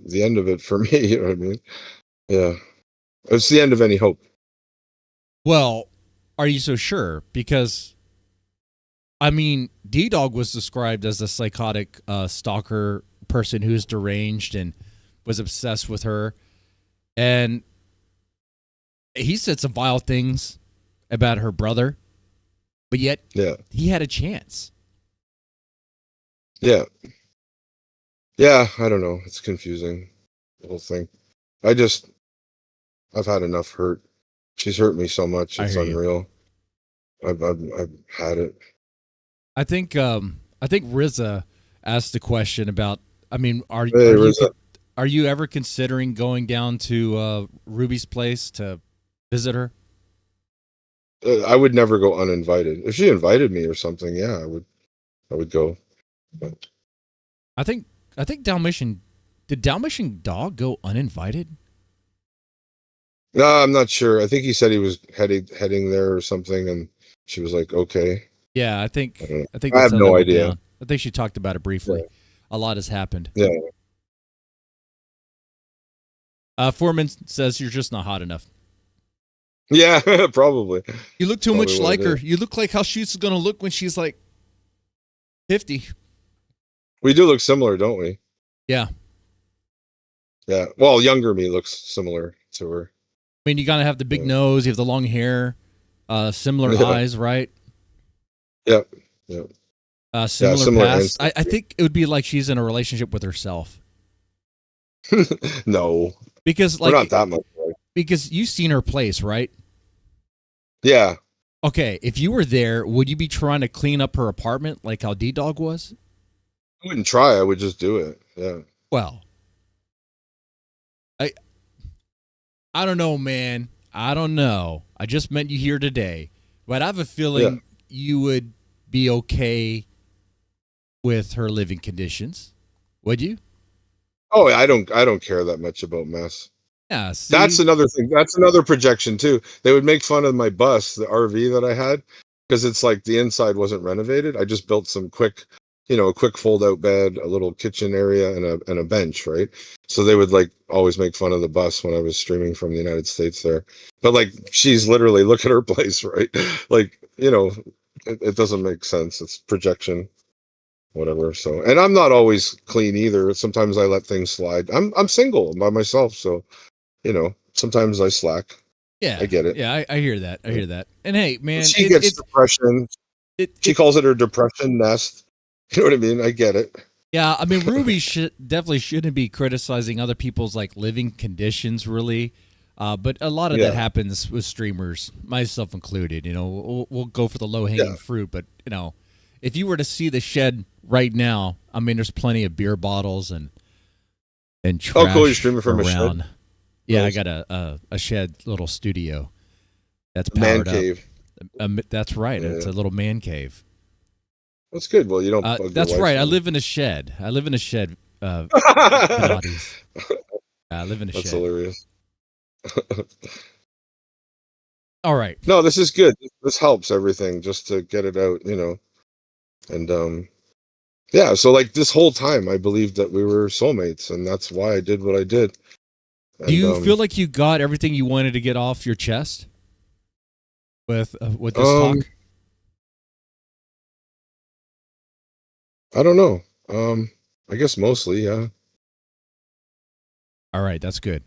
the end of it for me. You know what I mean? Yeah, it's the end of any hope. Well, are you so sure? Because, I mean, D-Dog was described as a psychotic stalker person who's deranged and was obsessed with her. And he said some vile things about her brother, but yet he had a chance. Yeah. Yeah, I don't know. It's confusing, the whole thing. I've had enough hurt. She's hurt me so much. It's unreal. I've had it. I think Riza asked a question about, I mean, are you ever considering going down to Ruby's place to visit her? I would never go uninvited. If she invited me or something, yeah, I would go. But I think Dalmatian Did Dalmatian Dog go uninvited? No, I'm not sure. I think he said he was heading there or something, and she was like, "Okay." Yeah, I I think don't know. I think I that's have how no that went idea. down. I think she talked about it briefly. A lot has happened. Yeah. Foreman says you're just not hot enough. Yeah, probably. You look too Probably much what like it her. is. You look like how she's gonna look when she's like 50. We do look similar, don't we? Yeah. Yeah. Well, younger me looks similar to her. I mean, you gotta have the big Yeah. nose, you have the long hair, similar Yeah. eyes, right? Yep. Yep. Similar similar past. I ancestry. think it would be like she's in a relationship with herself. No, Because we're not like that much alike. because you've seen her place, right? Yeah. Okay, if you were there, would you be trying to clean up her apartment like how D-Dog was? I wouldn't try. I would just do it. Yeah. Well, I don't know, man. I don't know. I just met you here today, but I have a feeling you would be okay with her living conditions. Would you? Oh, I don't care that much about mess. Yeah. See? That's another thing. That's another projection too. They would make fun of my bus, the RV that I had, because it's like the inside wasn't renovated. I just built some quick, a quick fold out bed, a little kitchen area, and a bench, right? So they would like always make fun of the bus when I was streaming from the United States there. But like she's literally look at her place, right? Like, it doesn't make sense. It's projection, whatever. So, and I'm not always clean either. Sometimes I let things slide. I'm single by myself, so sometimes I slack. Yeah, I get it. Yeah, I hear that. I hear that. And hey, man, She gets depression. She calls it her depression nest. You know what I mean? I get it. Yeah, I mean, Ruby definitely shouldn't be criticizing other people's like living conditions, really. But a lot of that happens with streamers, myself included. We'll go for the low hanging fruit, but if you were to see the shed right now, I mean, there's plenty of beer bottles and trash Oh, cool! You're streaming from around. a shed. Yeah, Nice. I got a shed little studio that's Man powered cave. up. That's right. Yeah. It's a little man cave. That's good. Well, you don't. Bug your That's wife right. I then. live in a shed. Pilates. I live in a That's shed. hilarious. All right. No, this is good. This helps everything just to get it out, and yeah. So like this whole time, I believed that we were soulmates, and that's why I did what I did. And, Do you feel like you got everything you wanted to get off your chest with this talk? I don't know. I guess mostly, yeah. All right, that's good.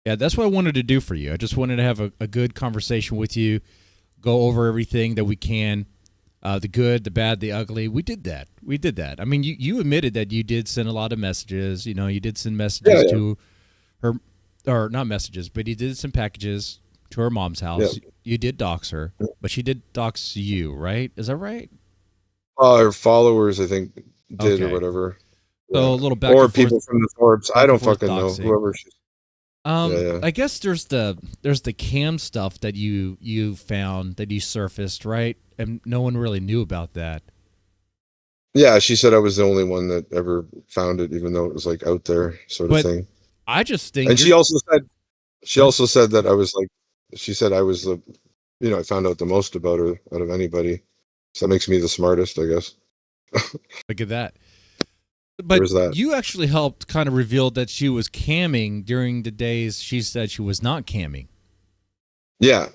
Yeah, that's what I wanted to do for you. I just wanted to have a good conversation with you, go over everything that we can, the good, the bad, the ugly. We did that. I mean, you admitted that you did send a lot of messages. You did send messages to her, or not messages, but you did send packages to her mom's house. Yeah. You did dox her, but she did dox you, right? Is that right? Her followers, I think, did Okay. or whatever. So a little back or and forth, people from the Thorps. I back don't and forth fucking know. doxing. Whoever she's. I guess there's the cam stuff that you found that you surfaced, right? And no one really knew about that. Yeah, she said I was the only one that ever found it, even though it was like out there, sort of thing. I just think, and she also said that I was like, she said I was the, I found out the most about her out of anybody. So that makes me the smartest, I guess. look at that. But you actually helped kind of reveal that she was camming during the days she said she was not camming. Yeah.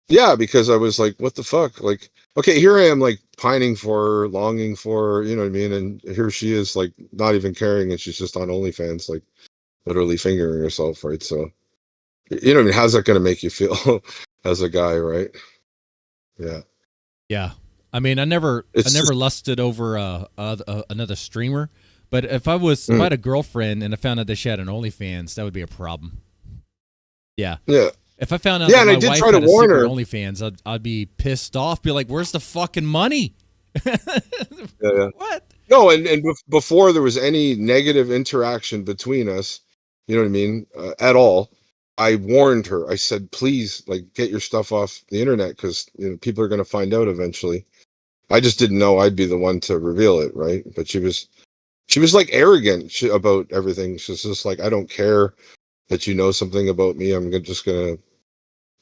Yeah, because I was like, what the fuck? Like, okay, here I am like pining for her, longing for her, you know what I mean? And here she is like not even caring, and she's just on OnlyFans, like literally fingering herself, right? So, you know what I mean? How's that going to make you feel as a guy, right? Yeah. Yeah. I mean, I never lusted over another streamer, but if I had a girlfriend and I found out that she had an OnlyFans, that would be a problem. Yeah. Yeah. If I found out that my wife had a secret her. OnlyFans, I'd be pissed off. Be like, "Where's the fucking money?" Yeah. What? No, and before there was any negative interaction between us, you know what I mean, at all, I warned her. I said, please, like, get your stuff off the internet because people are going to find out eventually. I just didn't know I'd be the one to reveal it, right? But she she was like arrogant about everything. She's just like, I don't care that you know something about me. I'm just gonna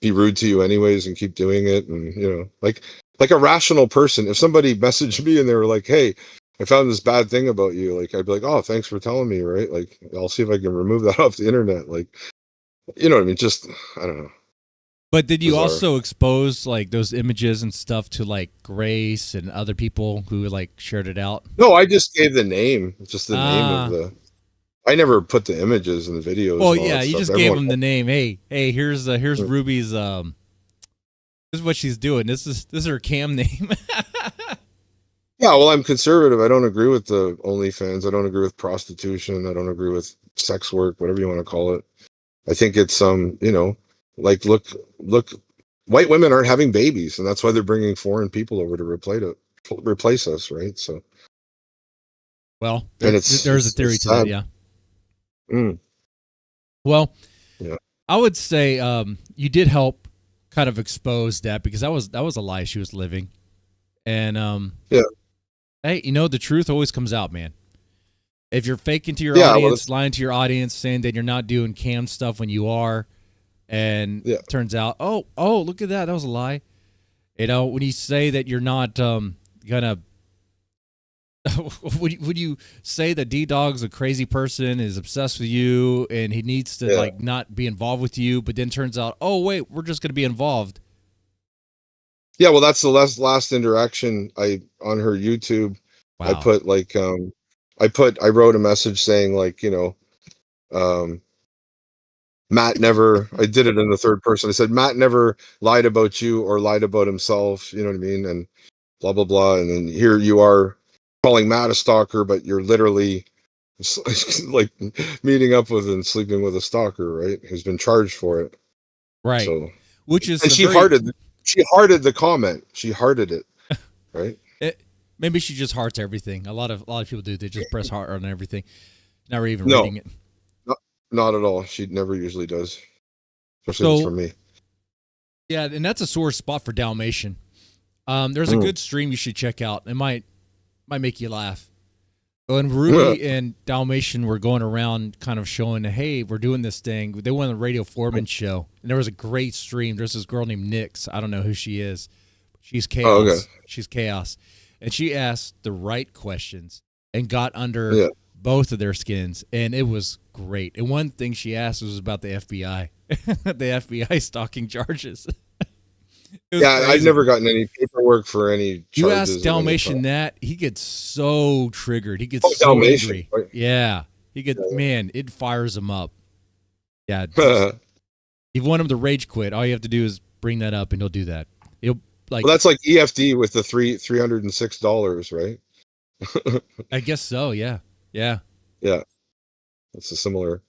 be rude to you anyways and keep doing it. And like a rational person. If somebody messaged me and they were like, "Hey, I found this bad thing about you," like I'd be like, "Oh, thanks for telling me." Right? Like I'll see if I can remove that off the internet. Like, you know what I mean? Just I don't know. But did you Bizarre. also expose like those images and stuff to like Grace and other people who like shared it out? No, I just gave the name, just the name of the. I never put the images and the videos. Well, and all yeah, that you stuff. just gave them the name. Hey, here's Ruby's. This is what she's doing. This is her cam name. Yeah, well, I'm conservative. I don't agree with the OnlyFans. I don't agree with prostitution. I don't agree with sex work, whatever you want to call it. I think it's like look, white women aren't having babies, and that's why they're bringing foreign people over to replace us, right? So, well, there's a theory to that, yeah. Well, yeah. I would say you did help kind of expose that, because that was a lie she was living, and yeah. Hey, the truth always comes out, man. If you're faking to your audience, lying to your audience, saying that you're not doing cam stuff when you are, and it turns out, oh, look at that, that was a lie. When you say that you're not gonna, would you say that D-Dog's a crazy person, is obsessed with you, and he needs to like not be involved with you, but then turns out, oh wait, we're just gonna be involved. Yeah, well, that's the last interaction on her YouTube. Wow. I put like I wrote a message saying like, Matt never, I did it in the third person. I said, Matt never lied about you or lied about himself, you know what I mean? And blah, blah, blah. And then here you are calling Matt a stalker, but you're literally like meeting up with and sleeping with a stalker, right? Who's been charged for it. Right. So, which is, and she hearted the comment. She hearted it, right? Maybe she just hearts everything. A lot of people do. They just press heart on everything. Never even reading it. Not at all. She never usually does, especially if it's from me. Yeah, and that's a sore spot for Dalmatian. There's a good stream you should check out. It might make you laugh. When Ruby and Dalmatian were going around kind of showing, hey, we're doing this thing. They went on the Radio Foreman show, and there was a great stream. There's this girl named Nyx. I don't know who she is. She's chaos. Oh, okay. She's chaos. And she asked the right questions and got under both of their skins, and it was great. And one thing she asked was about the FBI, the FBI stalking charges. Yeah, crazy. I've never gotten any paperwork for any charges. You ask Dalmatian that, he gets so triggered. He gets so angry. Right? Yeah. He gets, man, it fires him up. Yeah. You want him to rage quit, all you have to do is bring that up, and he'll do that. He'll like. Well, that's like EFD with the $306, right? I guess so. Yeah. Yeah. Yeah. It's a similar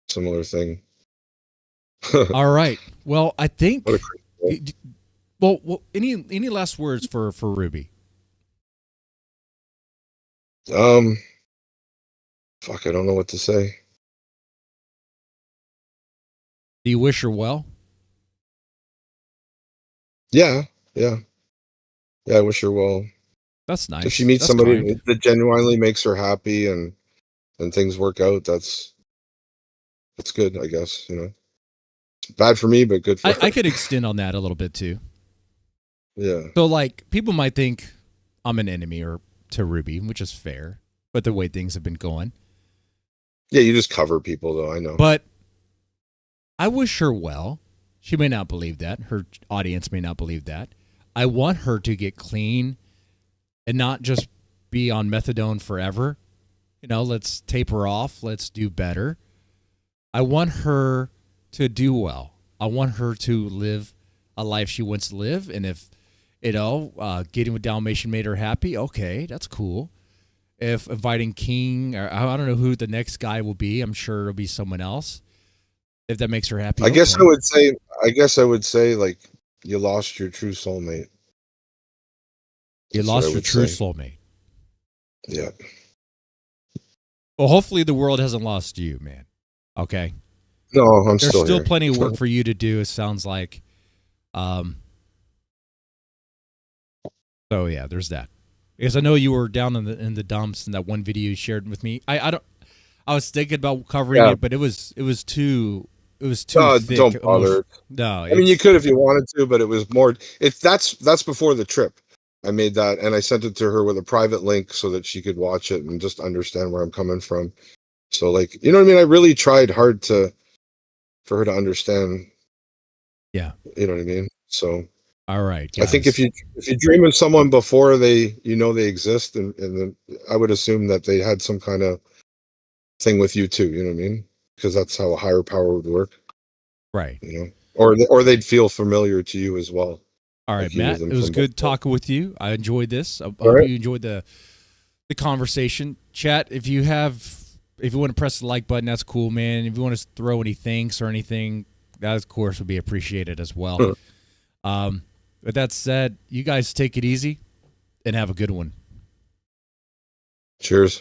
thing. All right. Well, I think. Well, any last words for Ruby? Fuck, I don't know what to say. Do you wish her well? Yeah. I wish her well. That's nice. If she meets somebody that genuinely makes her happy and things work out, that's good, I guess. It's bad for me, but good for her. I could extend on that a little bit too. Yeah. So like people might think I'm an enemy to Ruby, which is fair, but the way things have been going. Yeah, you just cover people though, I know. But I wish her well. She may not believe that. Her audience may not believe that. I want her to get clean and not just be on methadone forever. Let's taper off. Let's do better. I want her to do well. I want her to live a life she wants to live. And if, getting with Dalmatian made her happy, okay, that's cool. If inviting King, or I don't know who the next guy will be, I'm sure it'll be someone else. If that makes her happy. I guess I would say like you lost your true soulmate. You lost your true soulmate. Yeah. Well, hopefully the world hasn't lost you, man. Okay. No, There's still plenty of work for you to do, it sounds like. So yeah, there's that. Because I know you were down in the dumps in that one video you shared with me. I was thinking about covering it, but it was too thick. Don't bother. No, I mean, you could if you wanted to, but it was more. That's before the trip. I made that and I sent it to her with a private link so that she could watch it and just understand where I'm coming from. So, like, you know what I mean? I really tried hard for her to understand. Yeah. You know what I mean? So, all right, guys. I think if you dream of someone before they exist, and then I would assume that they had some kind of thing with you too. You know what I mean? Because that's how a higher power would work. Right. You know, or they'd feel familiar to you as well. All right, like Matt. It was good talking with you. I enjoyed this. I hope you enjoyed the conversation. Chat, if you want to press the like button, that's cool, man. If you want to throw any thanks or anything, that of course would be appreciated as well. With that said, you guys take it easy and have a good one. Cheers.